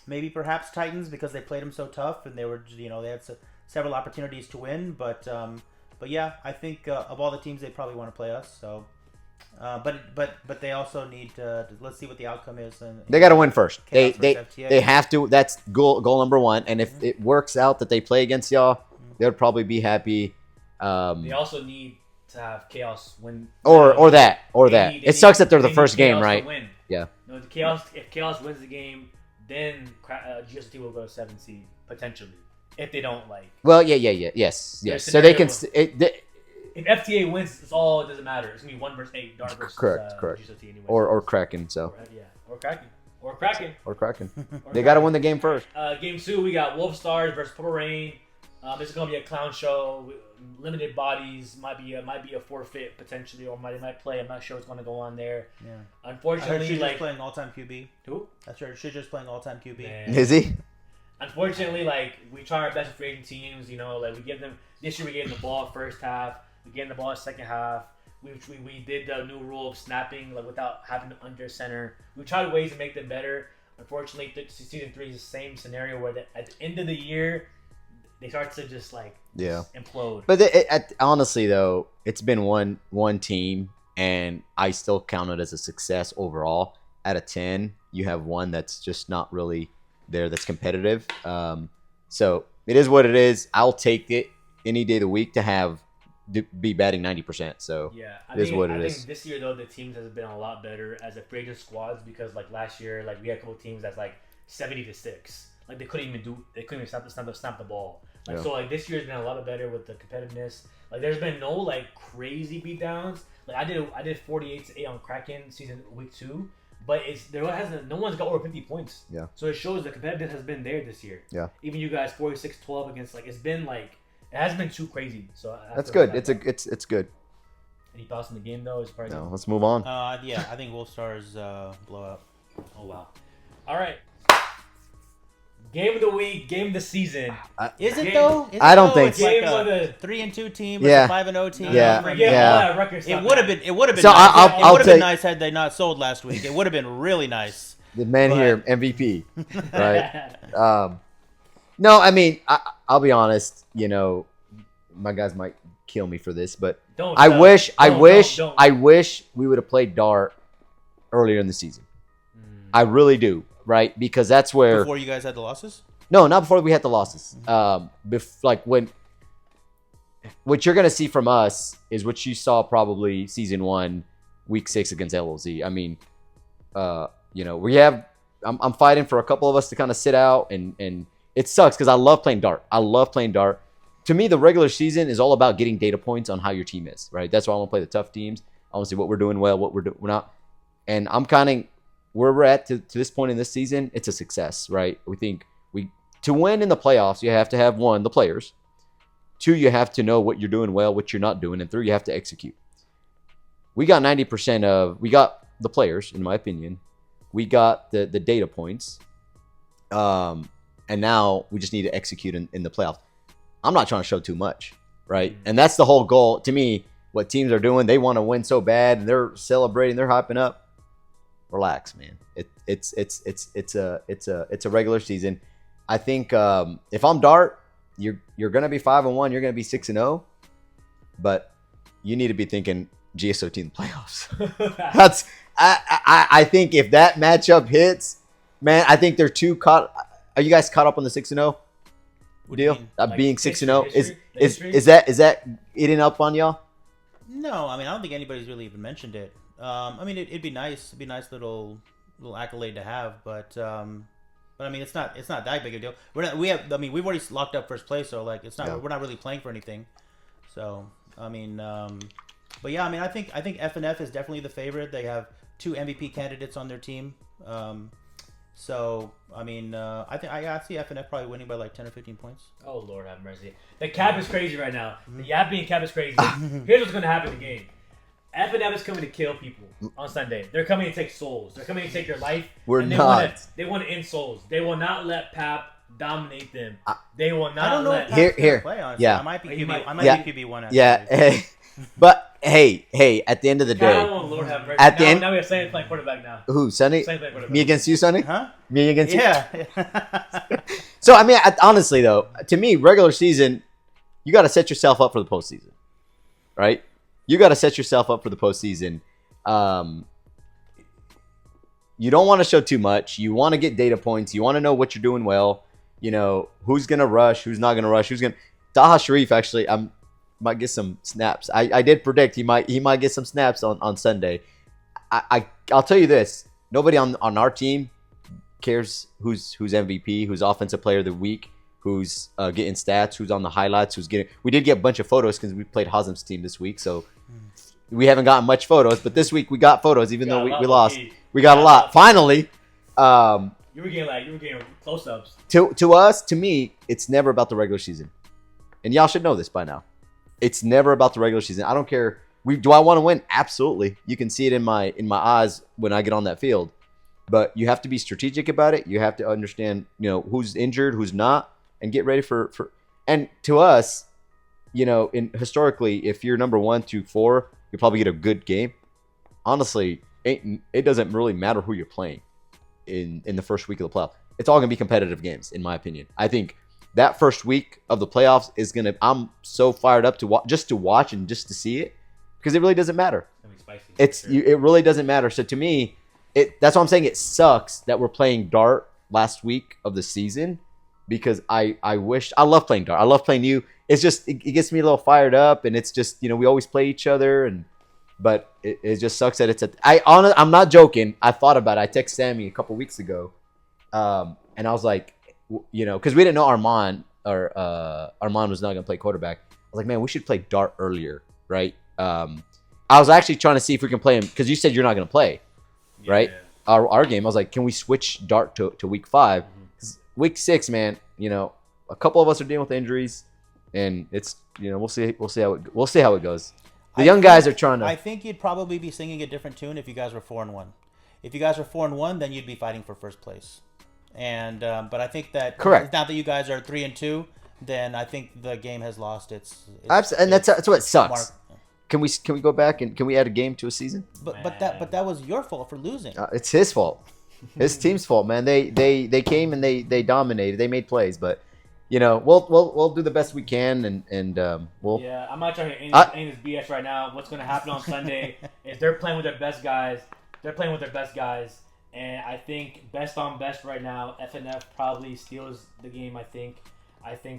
maybe perhaps Titans because they played them so tough and they were, they had several opportunities to win. But yeah, I think of all the teams, they probably want to play us. So, but they also need to let's see what the outcome is. And they got to win first. Chaos They versus FTA. they have to. That's goal number one. And if it works out that they play against y'all, they'll probably be happy. They also need to have Chaos win. Or that. It sucks that they're the need first game, Chaos to right? win. Yeah. No, if Chaos wins the game, then GSOT will go 7 seed potentially. If they don't Well, yes. So they can. If FTA wins, it's all. It doesn't matter. It's gonna be 1 versus 8. Dart versus Correct. GSOT anyway. Or Kraken. So. Or Kraken. They got to win the game first. Game 2, we got Wolfstars versus Purple Rain. This is gonna be a clown show. Limited bodies, might be a forfeit potentially, or they might play. I'm not sure what's going to go on there. Yeah. Unfortunately, just playing all-time QB. Who? That's right. She's just playing all-time QB. Man. Is he? Unfortunately, we try our best with free agent teams. We give them this year. We gave them the ball first half. We gave them the ball second half. We did the new rule of snapping without having them under center. We tried ways to make them better. Unfortunately, season 3 is the same scenario where at the end of the year, they start to just implode. But honestly, though, it's been one team, and I still count it as a success overall. Out of 10, you have one that's just not really there that's competitive. So it is what it is. I'll take it any day of the week to be batting 90%. So yeah, I think this year though the teams has been a lot better as a free agent squads because last year we had a couple teams that's 70-6. They couldn't even snap the ball. So this year's been a lot better with the competitiveness. There's been no crazy beatdowns. I did 48-8 on Kraken week 2, but no one's got over 50 points. Yeah. So it shows the competitiveness has been there this year. Yeah. Even you guys 46-12 against it's been it hasn't been too crazy. So that's good. It's good. Any thoughts on the game though? No, let's move on. Yeah, I think Wolfstars blowout. Oh wow. All right. Game of the week, game of the season. Is it though? I don't think so. It's a 3-2 team, yeah. a 5-0 team. Yeah. It would have been. It would have been. So nice. It would have been nice nice had they not sold last week. It would have been really nice. The man here, MVP, right? No, I mean, I'll be honest. My guys might kill me for this, but I wish we would have played Dart earlier in the season. I really do. Right, because that's where before you guys had the losses. No, not before we had the losses. What you're gonna see from us is what you saw probably season 1, week 6 against LOZ. I mean, we have. I'm fighting for a couple of us to kind of sit out, and it sucks because I love playing Dart. To me, the regular season is all about getting data points on how your team is. Right, that's why I want to play the tough teams. I want to see what we're doing well, what we're not, and I'm kind of. Where we're at to this point in this season, it's a success, right? We think to win in the playoffs, you have to have 1, the players. 2, you have to know what you're doing well, what you're not doing, and 3, you have to execute. We got 90% we got the players, in my opinion. We got the data points, and now we just need to execute in the playoffs. I'm not trying to show too much, right? And that's the whole goal. To me, what teams are doing, they want to win so bad, and they're celebrating, they're hyping up. Relax, man. It's a regular season. I think if I'm Dart, you're gonna be 5-1. You're gonna be 6-0, but you need to be thinking GSOT in the playoffs. That's I think if that matchup hits, man, I think they're too caught. Are you guys caught up on the 6-0 deal? Being 6-0 is that eating up on y'all? No, I mean I don't think anybody's really even mentioned it. I mean, it'd be nice. It'd be a nice little accolade to have, but I mean, it's not that big a deal. We've already locked up first place, so it's not. Yeah. We're not really playing for anything. So I mean, but yeah, I mean, I think F&F is definitely the favorite. They have 2 MVP candidates on their team. So I mean, I see F&F probably winning by 10 or 15 points. Oh Lord have mercy. The cap is crazy right now. The yapping cap is crazy. Here's what's gonna happen in the game. F&F is coming to kill people on Sunday. They're coming to take souls. They're coming to take your life. They want to end souls. They will not let Pap dominate them. They will not. I don't know let if Pap's here. Play, honestly. Yeah. I might be QB1. Yeah. But hey, at the end of the day, at the end, now we have Sonny playing quarterback now. Who, Sonny? Sonny playing quarterback. Me against you, Sonny? Huh? Me against you? Yeah. So, I mean, honestly, though, to me, regular season, you got to set yourself up for the postseason, right? You got to set yourself up for the postseason. You don't want to show too much. You want to get data points. You want to know what you're doing well. You know, who's going to rush, who's not going to rush, who's going to... Taha Sharif, actually, might get some snaps. I did predict he might get some snaps on Sunday. I'll tell you this. Nobody on our team cares who's MVP, who's offensive player of the week, who's getting stats, who's on the highlights, who's getting... We did get a bunch of photos because we played Hazem's team this week, so we haven't gotten much photos, but this week we got photos, even though we lost. We got a lot. Finally. You were getting close-ups. To me, it's never about the regular season. And y'all should know this by now. It's never about the regular season. I don't care. Do I want to win? Absolutely. You can see it in my eyes when I get on that field. But you have to be strategic about it. You have to understand, who's injured, who's not, and get ready for. And to us, historically, if you're number 1 through 4, you'll probably get a good game. Honestly, it doesn't really matter who you're playing in the first week of the playoff. It's all gonna be competitive games, in my opinion. I think that first week of the playoffs is gonna. I'm so fired up to watch and just to see it, because it really doesn't matter. It really doesn't matter. So to me, that's why I'm saying it sucks that we're playing dart last week of the season, because I love playing dart. I love playing you. It's just it gets me a little fired up, and it's just we always play each other, but it just sucks that it's I'm not joking. I thought about it. I texted Sammy a couple weeks ago, and I was like, because we didn't know Armand was not gonna play quarterback. I was like, man, we should play dart earlier, right? I was actually trying to see if we can play him, because you said you're not gonna play, right? Our game. I was like, can we switch dart to week 5? Week 6, man. A couple of us are dealing with injuries, and it's we'll see how it goes. The young guys are trying to. I think you'd probably be singing a different tune if you guys were 4-1. If you guys were 4-1, then you'd be fighting for first place. And but I think that correct. Now that you guys are 3-2, then I think the game has lost its and that's what sucks. Mark. Can we go back and can we add a game to a season? But that was your fault for losing. It's his fault. His team's fault, man. They came and they dominated. They made plays, but we'll do the best we can, and we'll. Yeah, I'm not trying to end this BS right now. What's going to happen on Sunday is they're playing with their best guys. And I think best on best right now, F&F probably steals the game. I think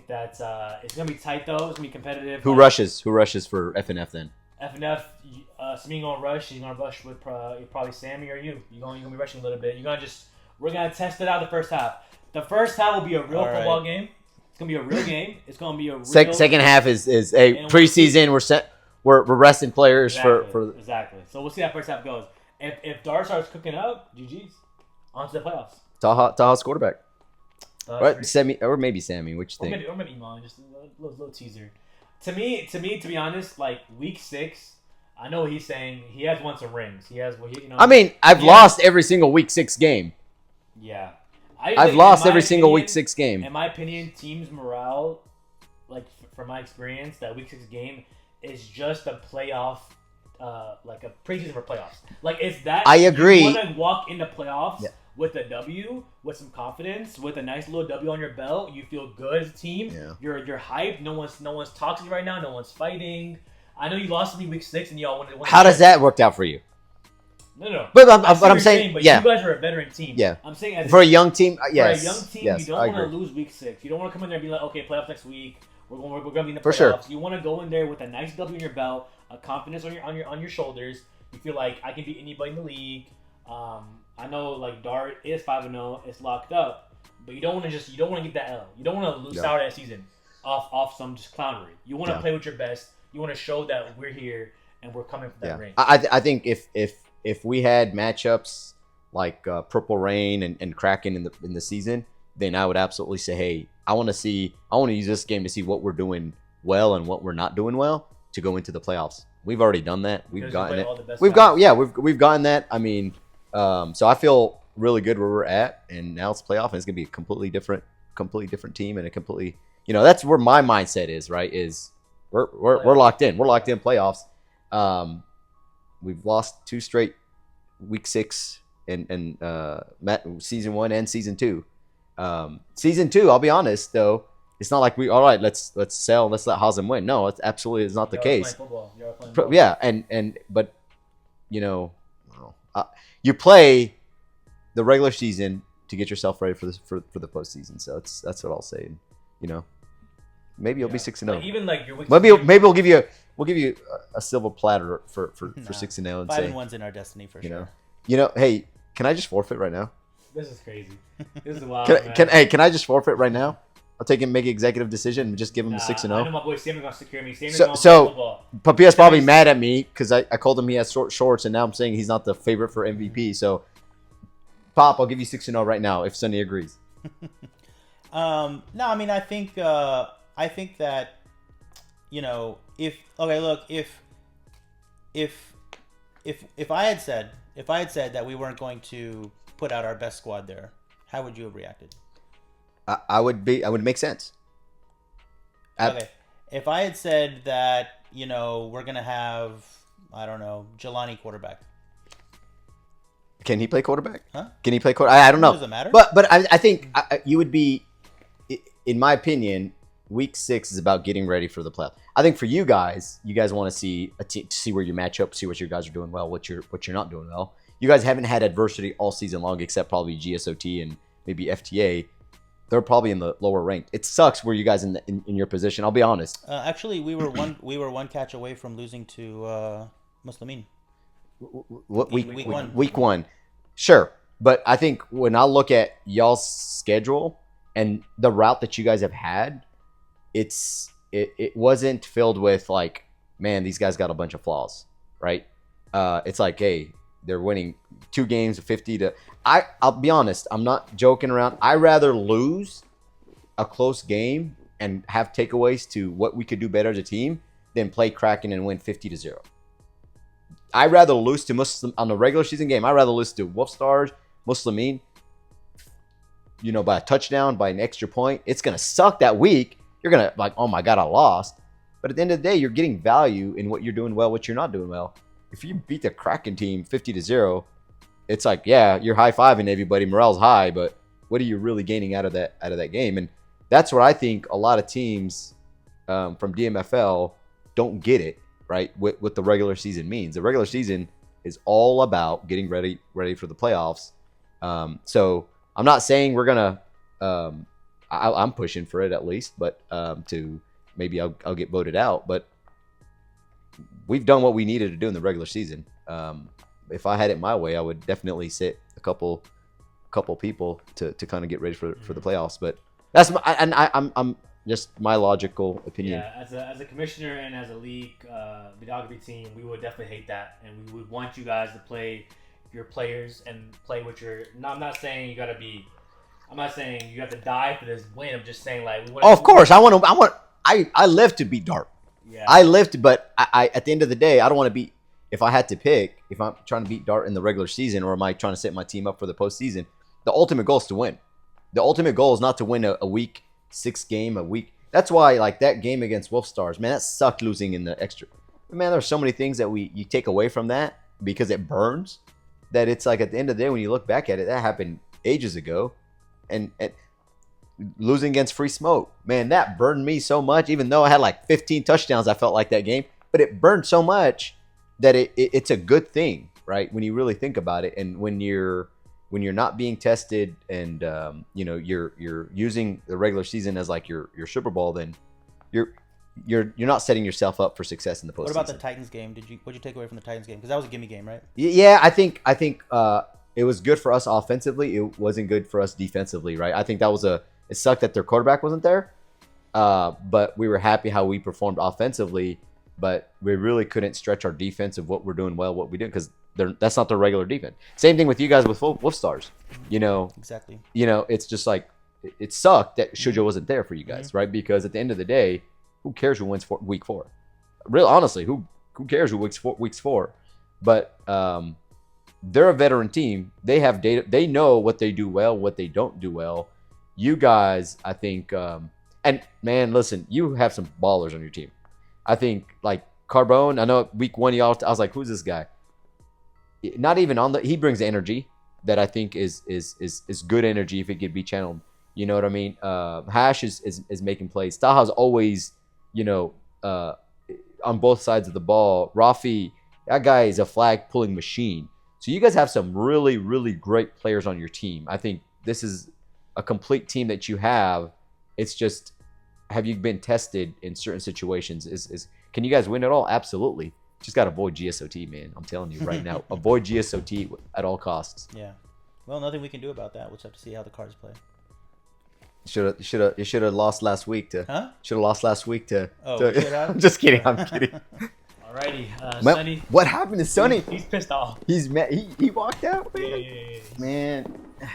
that it's gonna be tight though. It's gonna be competitive. Who rushes for F&F then? F&F, Sameen gonna rush. He's gonna rush with probably Sammy or you. You're gonna be rushing a little bit. We're gonna test it out the first half. The first half will be a real football game. It's gonna be a real game. It's gonna be a real. Second half is a preseason. We're resting players for exactly. So we'll see how first half goes. If Dart starts cooking up, GG's on to the playoffs. Taha's quarterback. Right, Sammy or maybe Sammy. Which thing? Or maybe Iman. Just a little teaser. To be honest, like week 6, I know what he's saying. He has won some rings. He has I mean, I've lost every single week 6 game. Yeah, I've lost every single week 6 game. In my opinion, teams' morale, like from my experience, that week 6 game is just a playoff. Like a preseason for playoffs. Like it's that. I agree. You want to walk into playoffs with a W, with some confidence, with a nice little W on your belt. You feel good as a team. Yeah. You're hyped. No one's toxic right now. No one's fighting. I know you lost to me week 6 and y'all wanted. How does that work out for you? No. But I'm saying, you guys are a veteran team. Yeah. I'm saying for a young team, yes. For a young team, yes, you don't want to lose week 6. You don't want to come in there and be like, okay, playoffs next week. We're going to be in the playoffs. For sure. You want to go in there with a nice W in your belt, a confidence on your shoulders. You feel like I can beat anybody in the league. I know like Dart is 5-0. It's locked up, but you don't want to get that L. You don't want to lose out that season off some just clownery. You want to play with your best. You want to show that we're here and we're coming for that ring. I think if we had matchups like Purple Rain and Kraken in the season, then I would absolutely say, hey, I want to use this game to see what we're doing well and what we're not doing well to go into the playoffs. We've already done that. We've gotten it. We've gotten that. I mean, so I feel really good where we're at, and now it's playoff, and it's gonna be a completely different team and a completely, that's where my mindset is. Right? Is we're locked in. We're locked in playoffs. We've lost 2 straight week 6 and season 1 and season 2. Season 2, I'll be honest though, it's not like all right, let's sell, let's let Hazem win. No, it's absolutely is not the case. Yeah, but you know, you play the regular season to get yourself ready for the postseason. So that's what I'll say. You know, maybe you'll be 6-0. Like, even like your maybe we'll give you a silver platter for 6-0 and 5-1's in our destiny for sure. You know, hey, can I just forfeit right now? This is crazy. This is wild. Can I just forfeit right now? I'll take and make an executive decision and just give him the 6-0. I know my boy Samuel gonna secure me. So Papiha's probably mad at me because I called him he has short shorts, and now I'm saying he's not the favorite for MVP. So, Pop, I'll give you 6-0 right now if Sonny agrees. No, I mean I think that, you know, if I had said that we weren't going to put out our best squad there, how would you have reacted? I would make sense. Okay. If I had said that, you know, we're going to have, I don't know, Jelani quarterback. Can he play quarterback? Huh? Can he play quarterback? I don't know. Does it matter? But I think you would be, in my opinion, week 6 is about getting ready for the playoff. I think for you guys want to see see where you match up, see what your guys are doing well, what you're not doing well. You guys haven't had adversity all season long, except probably GSOT and maybe FTA. They're probably in the lower ranked. It sucks where you guys in your position. I'll be honest. Actually, we were one catch away from losing to Muslimeen. What week 1? Week 1, sure. But I think when I look at y'all's schedule and the route that you guys have had, it wasn't filled with like, man, these guys got a bunch of flaws, right? It's like, hey, they're winning 2 games of 50 to. I'll be honest, I'm not joking around. I'd rather lose a close game and have takeaways to what we could do better as a team than play Kraken and win 50-0. I'd rather lose to Muslim on the regular season game. I'd rather lose to Wolfstars, Muslimeen, you know, by a touchdown, by an extra point. It's gonna suck that week. You're gonna like, oh my god, I lost. But at the end of the day, you're getting value in what you're doing well, what you're not doing well. If you beat the Kraken team 50-0, it's like, yeah, you're high-fiving everybody, morale's high, but what are you really gaining out of that game? And that's where I think a lot of teams from DMFL don't get it, right? What the regular season means. The regular season is all about getting ready for the playoffs. So I'm not saying we're gonna. I'm pushing for it at least, but to maybe I'll get voted out. But we've done what we needed to do in the regular season. If I had it my way, I would definitely sit a couple people to kind of get ready for the playoffs. But that's I'm just my logical opinion. Yeah, as a commissioner and as a league videography team, we would definitely hate that, and we would want you guys to play your players and play with your. No, I'm not saying you gotta be. I'm not saying you have to die for this win. I'm just saying like. Of course, I live to beat Dart. Yeah. I live to, but I at the end of the day, I don't want to beat. If I had to pick, if I'm trying to beat Dart in the regular season, or am I trying to set my team up for the postseason, the ultimate goal is to win. The ultimate goal is not to win a week 6 game a week. That's why like that game against Wolfstars, man, that sucked losing in the extra. Man, there's so many things that you take away from that because it burns. That it's like at the end of the day when you look back at it, that happened ages ago, and losing against Free Smoke, man, that burned me so much. Even though I had like 15 touchdowns, I felt like that game, but it burned so much that it's a good thing, right? When you really think about it, and when you're not being tested, and you know you're using the regular season as like your Super Bowl, then you're not setting yourself up for success in the postseason. What about the Titans game? What'd you take away from the Titans game? Because that was a gimme game, right? Yeah, I think it was good for us offensively. It wasn't good for us defensively, right? I think that was it sucked that their quarterback wasn't there, but we were happy how we performed offensively. But we really couldn't stretch our defense of what we're doing well, what we do, because that's not their regular defense. Same thing with you guys with Wolfstars. You know, exactly. You know, it's just like it sucked that Shujo wasn't there for you guys, right? Because at the end of the day, who cares who wins week 4? Real honestly, who cares who wins weeks 4? But they're a veteran team. They have data. They know what they do well, what they don't do well. You guys, I think, and man, listen, you have some ballers on your team. I think like Carbone. I know week 1 y'all. I was like, who's this guy? Not even on the. He brings energy that I think is good energy if it could be channeled. You know what I mean? Hash is making plays. Taha's always, on both sides of the ball. Rafi, that guy is a flag pulling machine. So you guys have some really, really great players on your team. I think this is a complete team that you have. It's just, have you been tested in certain situations? Can you guys win at all? Absolutely. Just got to avoid GSOT, man. I'm telling you right now. Avoid GSOT at all costs. Yeah. Well, nothing we can do about that. We'll just have to see how the cards play. You should have lost last week to. Huh? Should have lost last week to. Oh, should I? I'm just kidding. I'm kidding. Alrighty, Man, Sonny. what happened to Sonny? He's pissed off. He's mad. He walked out, man. Yeah. Man.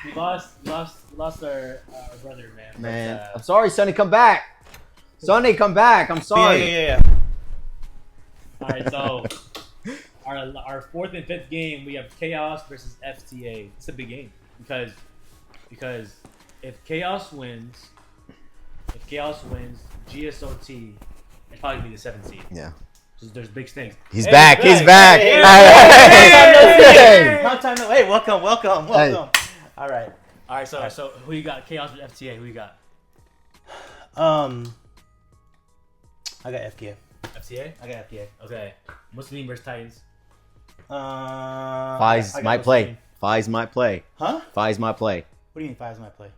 We lost our brother, man. Man, But, I'm sorry, Sonny. Come back. Sonny, come back. I'm sorry. Yeah. All right, so our 4th and 5th game, we have Chaos versus FTA. It's a big game because if Chaos wins, GSOT, it's probably gonna be the 7th seed. Yeah. There's big stakes. He's back. He's back. Hey, long time no. Hey, welcome. Hey. All right. So who you got? Chaos with FTA. Who you got? I got FTA. FTA. I got FTA. Okay. Muslimeen vs Titans. Fies might play. Fies might play. Huh? Fies might play. What do you mean Fies might play?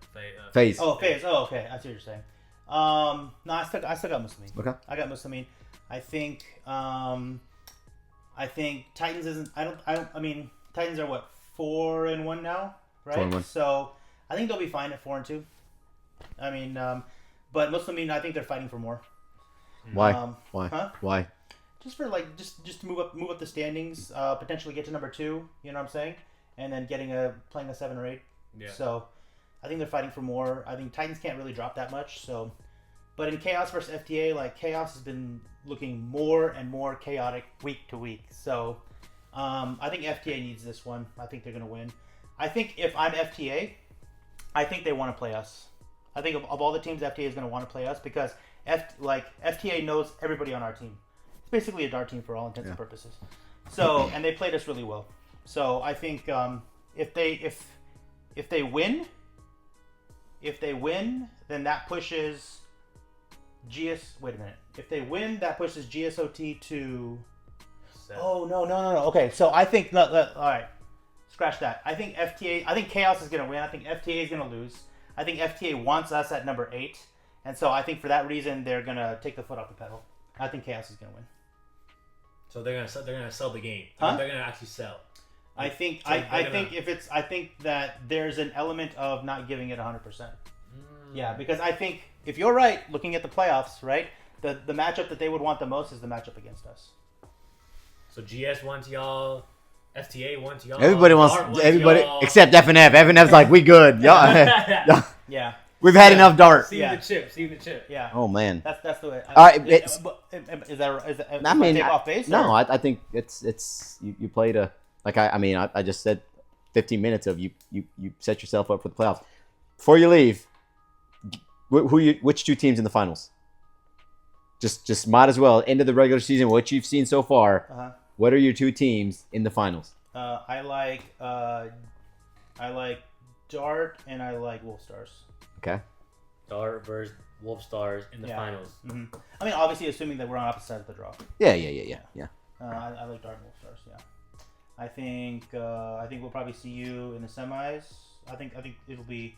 FaZe. Oh, FaZe. Oh, okay. I see what you're saying. No, I still got Muslimeen. Okay. I got Muslimeen. I think Titans isn't. I mean, Titans are what, 4-1 now, right? 4-1. So I think they'll be fine at 4-2. I mean, but Muslimeen, I think they're fighting for more. Why? Why? Huh? Why? Just for just to move up the standings, potentially get to number 2. You know what I'm saying? And then playing a 7 or 8. Yeah. So I think they're fighting for more. I think Titans can't really drop that much. So, but in Chaos versus FTA, like Chaos has been looking more and more chaotic week to week. So I think FTA needs this one. I think they're gonna win. I think if I'm FTA, I think they want to play us. I think of all the teams, FTA is gonna want to play us because FTA knows everybody on our team. It's basically a DART team for all intents and purposes. So, and they played us really well. So I think if they win, then that pushes Wait a minute. If they win, that pushes GSOT to. 7. Oh no. Okay, so I think all right. Scratch that. I think Chaos is gonna win. I think FTA is gonna lose. I think FTA wants us at number 8, and so I think for that reason they're gonna take the foot off the pedal. I think Chaos is gonna win. So they're gonna sell the game. Huh? They're gonna actually sell. I think that there's an element of not giving it 100%. Yeah, because I think if you're right, looking at the playoffs, right, the matchup that they would want the most is the matchup against us. So GS wants y'all, FTA wants y'all. Everybody wants everybody y'all. except F&F. F&F's like, we good. Y'all. Yeah. We've had enough DART. See the chip. Yeah. Oh man. That's the way. All right. Is that I mean, take off base? no. Or? I think it's you played a I just said 15 minutes of you set yourself up for the playoffs. Before you leave, which 2 teams in the finals? Just might as well end of the regular season. What you've seen so far. What are your 2 teams in the finals? I like DART and I like Wolfstars. Okay. DART versus Wolfstars in the finals. Mm-hmm. I mean, obviously, assuming that we're on opposite sides of the draw. Yeah. I like DART and Wolfstars. Yeah. I think we'll probably see you in the semis. I think it'll be.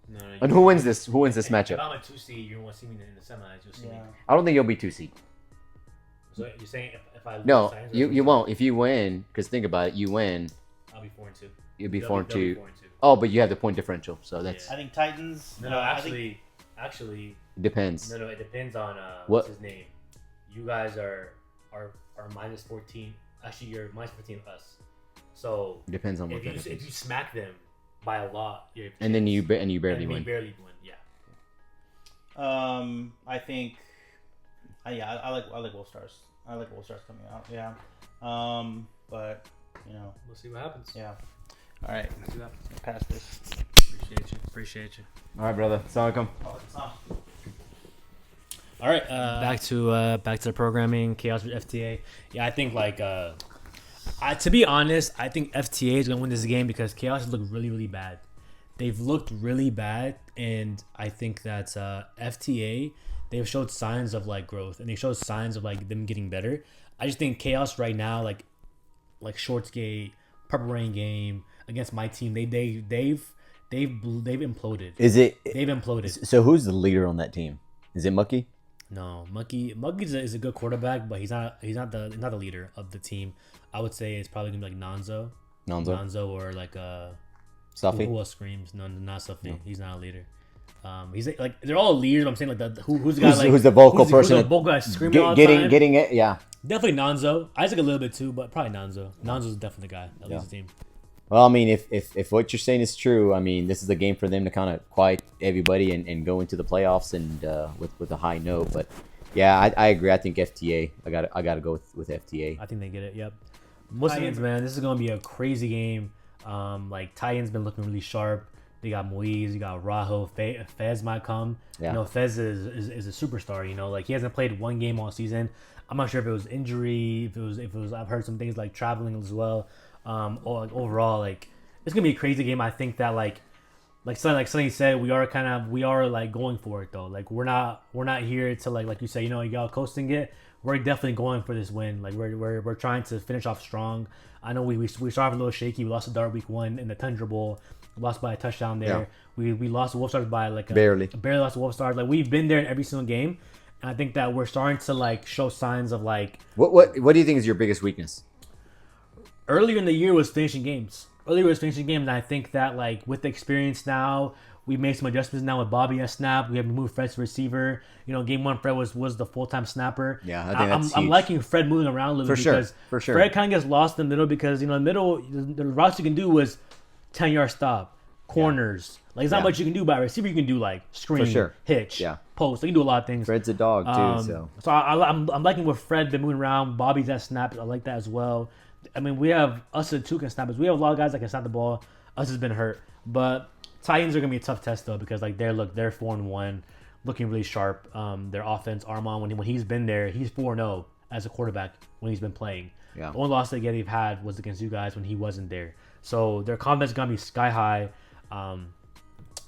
No, and who wins this? Who wins this matchup? If I'm a 2 seed, you won't see me in the semis. You'll see me. I don't think you'll be 2 seed. So you're saying if I lose No, Titans, you won't. If you win, because think about it, you win. I'll be 4-2. You'll be They'll 4-2. be 4-2. Oh, but you have the point differential, so that's. I think Titans. No, actually, it depends. No, it depends on what? What's his name. You guys are minus 14. Actually, you're minus 15 of us. So It depends on what if you smack them by a lot, you're and then you barely win. You barely win. Yeah. I think. I like Wolfstars. I like Wolfstars coming out. Yeah. But we'll see what happens. Yeah. All right. Let's see what happens. Pass this. Appreciate you. All right, brother. Assalamualaikum. All right, back to the programming. Chaos with FTA. Yeah, I think to be honest, I think FTA is gonna win this game because Chaos has looked really, really bad. They've looked really bad, and I think that FTA, they've showed signs of growth, and they showed signs of them getting better. I just think Chaos right now, like Shortsgate, Purple Rain game against my team, they've imploded. They've imploded. So who's the leader on that team? Is it Mucky? No, Mucky is a good quarterback, but he's not the leader of the team. I would say it's probably gonna be Nonzo or Stuffy. Who else screams? No, not Stuffy. No. He's not a leader. He's they're all leaders. But I'm saying who's the guy who's the vocal person? Who's the vocal guy screaming all the time? Getting it. Yeah. Definitely Nonzo. Isaac a little bit too, but probably Nonzo. Nonzo's definitely the guy that leads the team. Well, I mean, if what you're saying is true, I mean, this is a game for them to kind of quiet everybody and go into the playoffs and with a high note. But yeah, I agree. I think FTA. I got to go with FTA. I think they get it. Yep. Muslims, man, this is gonna be a crazy game. Titans been looking really sharp. They got Moise, you got Rajo, Fez might come. Yeah. You know, Fez is a superstar. You know, he hasn't played one game all season. I'm not sure if it was injury, if it was. I've heard some things like traveling as well. Or overall, it's gonna be a crazy game. I think that like Sonny said, we are going for it though. We're not here to like you say, y'all coasting it. We're definitely going for this win. We're trying to finish off strong. I know we started off a little shaky. We lost to Dart week 1 in the Tundra Bowl. We lost by a touchdown there. Yeah. We lost to Wolfstars by barely lost to Wolfstars. We've been there in every single game, and I think that we're starting to show signs of What do you think is your biggest weakness? Earlier in the year was finishing games. And I think that with the experience now, we made some adjustments now with Bobby at snap. We have moved Fred to receiver. Game 1, Fred was the full-time snapper. Yeah, I think that's huge. I'm liking Fred moving around a little bit because Fred kind of gets lost in the middle because, in the middle, the routes you can do was 10-yard stop, corners. There's not much you can do by receiver. You can do screen, hitch, post. You can do a lot of things. Fred's a dog too, so I'm liking what Fred been moving around. Bobby's at snap. I like that as well. I mean, we have us and 2 can snap. We have a lot of guys that can snap the ball. Us has been hurt, but Titans are gonna be a tough test though because they're 4-1, looking really sharp. Their offense, Armand, when he's been there, he's 4-0 as a quarterback when he's been playing. Yeah. The only loss they've had was against you guys when he wasn't there. So their confidence is gonna be sky high.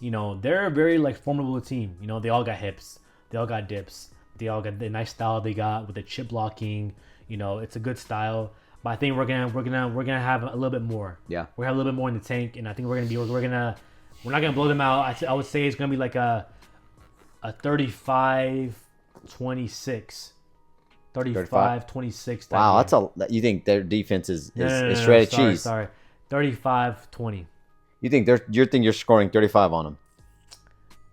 They're a very formidable team. They all got hips, they all got dips, they all got the nice style they got with the chip blocking. It's a good style. But I think we're gonna have a little bit more. Yeah, we have a little bit more in the tank, and I think we're not gonna blow them out. I would say it's gonna be a 35-26, 35-26. Wow, you think their defense is shredded cheese? Sorry, 35-20. You think you're scoring 35 on them?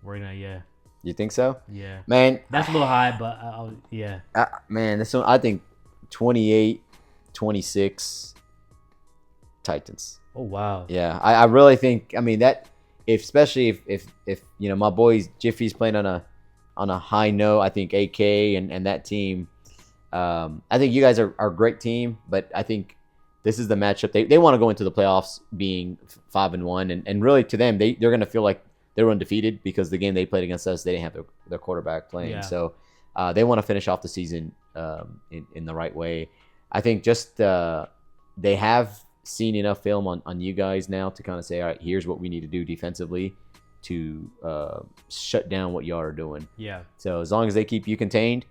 We're gonna You think so? Yeah, man. That's a little high, but yeah. Man, this one I think 28-26 Titans. Oh wow. Yeah, I really think. I mean that, especially if my boys Jiffy's playing on a high note. I think AK and that team. I think you guys are a great team, but I think this is the matchup they want to go into the playoffs being 5-1, and really to them they're going to feel like they're undefeated because the game they played against us they didn't have their quarterback playing. Yeah. So they want to finish off the season in the right way. I think just they have seen enough film on you guys now to kind of say, all right, here's what we need to do defensively to shut down what y'all are doing. Yeah. So as long as they keep you contained,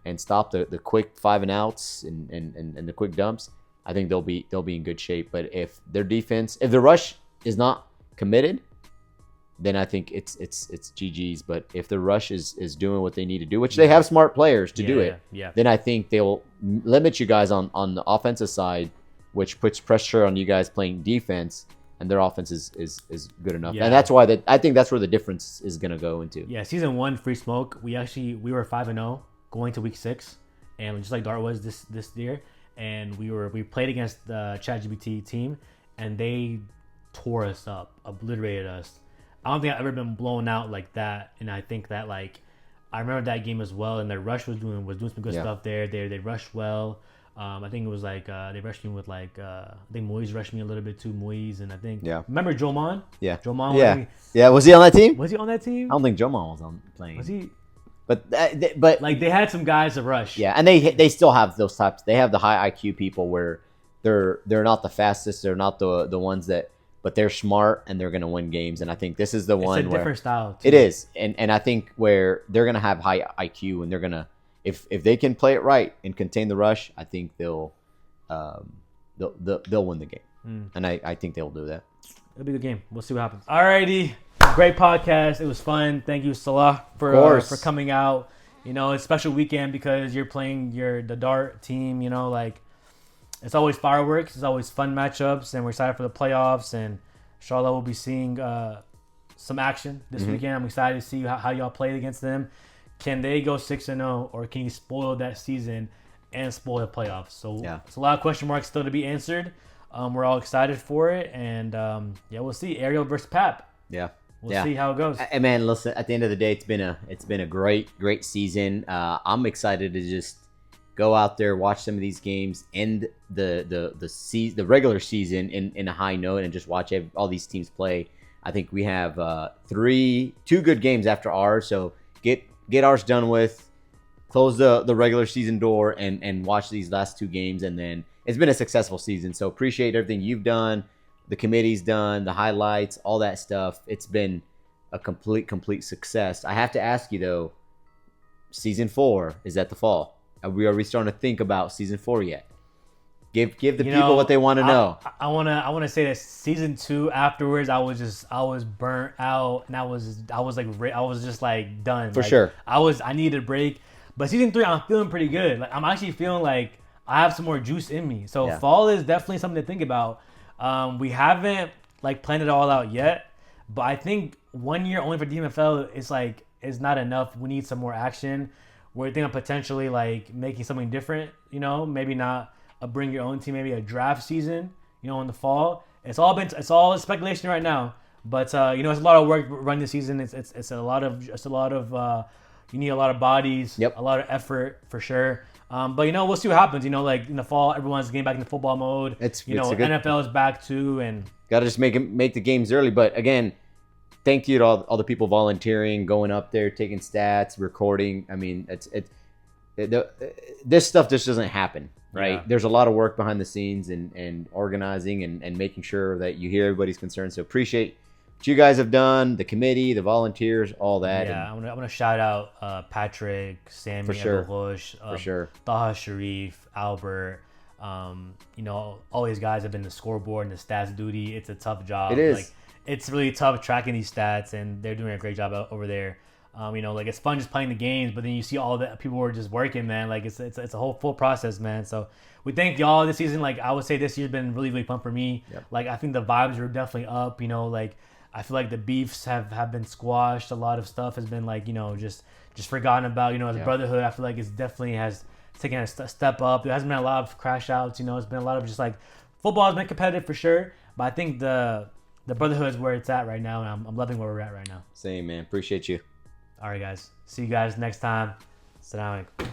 and stop the quick 5 and outs and the quick dumps, I think they'll be in good shape. But if their defense, if the rush is not committed, then I think it's GG's. But if the rush is doing what they need to do, which they have smart players to do it, then I think they'll limit you guys on the offensive side, which puts pressure on you guys playing defense, and their offense is good enough. And that's why I think that's where the difference is going to go into. Yeah, season 1, free smoke, we were 5-0 going to week 6, and just like Dart was this year, and we played against the ChatGPT team, and they tore us up, obliterated us. I don't think I've ever been blown out like that, and I think that I remember that game as well, and their rush was doing some good stuff there. They rushed well. I think it was they rushed me with I think Moise rushed me a little bit too, Moise, and I think remember Jomon? Yeah. Jomon. Yeah. Was he on that team? Was he on that team? I don't think Jomon was on playing. Was he? But like they had some guys to rush. Yeah, and they still have those types. They have the high IQ people where they're not the fastest, they're not the ones that, but they're smart and they're gonna win games. And I think this is the one It's a where different style. It is, and I think where they're gonna have high IQ and they're gonna if they can play it right and contain the rush, I think they'll win the game. And I think they'll do that. It'll be a good game. We'll see what happens. Alrighty. Great podcast. It was fun. Thank you, Salah, for coming out. You know, it's a special weekend because you're playing the Dart team. You know, like it's always fireworks. It's always fun matchups, and we're excited for the playoffs. And inshallah, we'll be seeing some action this weekend. I'm excited to see how y'all played against them. Can they go 6-0, or can you spoil that season and spoil the playoffs? So it's a lot of question marks still to be answered. We're all excited for it, and we'll see. Ariel versus Pap. We'll see how it goes. And man, listen. At the end of the day, it's been a great season. I'm excited to just go out there, watch some of these games, end the regular season in a high note, and just watch all these teams play. I think we have two good games after ours, so get ours done with, close the regular season door, and watch these last two games, and then it's been a successful season. So appreciate everything you've done. The committee's done, the highlights, all that stuff. It's been a complete success. I have to ask you though, season 4 is at the fall. Are we starting to think about season 4 yet? Give the people what they want to know. I wanna say that season 2 afterwards, I was burnt out, and I was just like done. For sure. I needed a break, but season 3 I'm feeling pretty good. Like I'm actually feeling like I have some more juice in me. So fall is definitely something to think about. We haven't like planned it all out yet, but I think 1 year only for DMFL is not enough. We need some more action. We're thinking of potentially like making something different. You know, maybe not a bring your own team, maybe a draft season. You know, in the fall. It's all speculation right now, but you know, it's a lot of work running the season. It's a lot of you need a lot of bodies, a lot of effort for sure. But you know, we'll see what happens. You know, like in the fall, everyone's getting back into football mode. NFL is back too, and gotta just make the games early. But again, thank you to all the people volunteering, going up there, taking stats, recording. I mean, this stuff just doesn't happen, right? Yeah. There's a lot of work behind the scenes and organizing and making sure that you hear everybody's concerns. So appreciate what you guys have done, the committee, the volunteers, all that. Yeah, I'm gonna shout out Patrick, Sammy, for sure, for sure, Taha, Sharif, Albert. You know, all these guys have been the scoreboard and the stats duty. It's a tough job. It is. Like, it's really tough tracking these stats, and they're doing a great job over there. You know, like it's fun just playing the games, but then you see all the people who are just working, man. Like it's a whole full process, man. So we thank y'all this season. Like I would say this year's been really fun for me. Like I think the vibes are definitely up. You know, like I feel like the beefs have been squashed. A lot of stuff has been like, you know, just forgotten about. You know, as a brotherhood, I feel like it's definitely has taken a step up. There hasn't been a lot of crash outs. You know, it's been a lot of just like football has been competitive for sure. But I think the brotherhood is where it's at right now, and I'm loving where we're at right now. Same, man. Appreciate you. All right, guys. See you guys next time. Assalamu alaikum.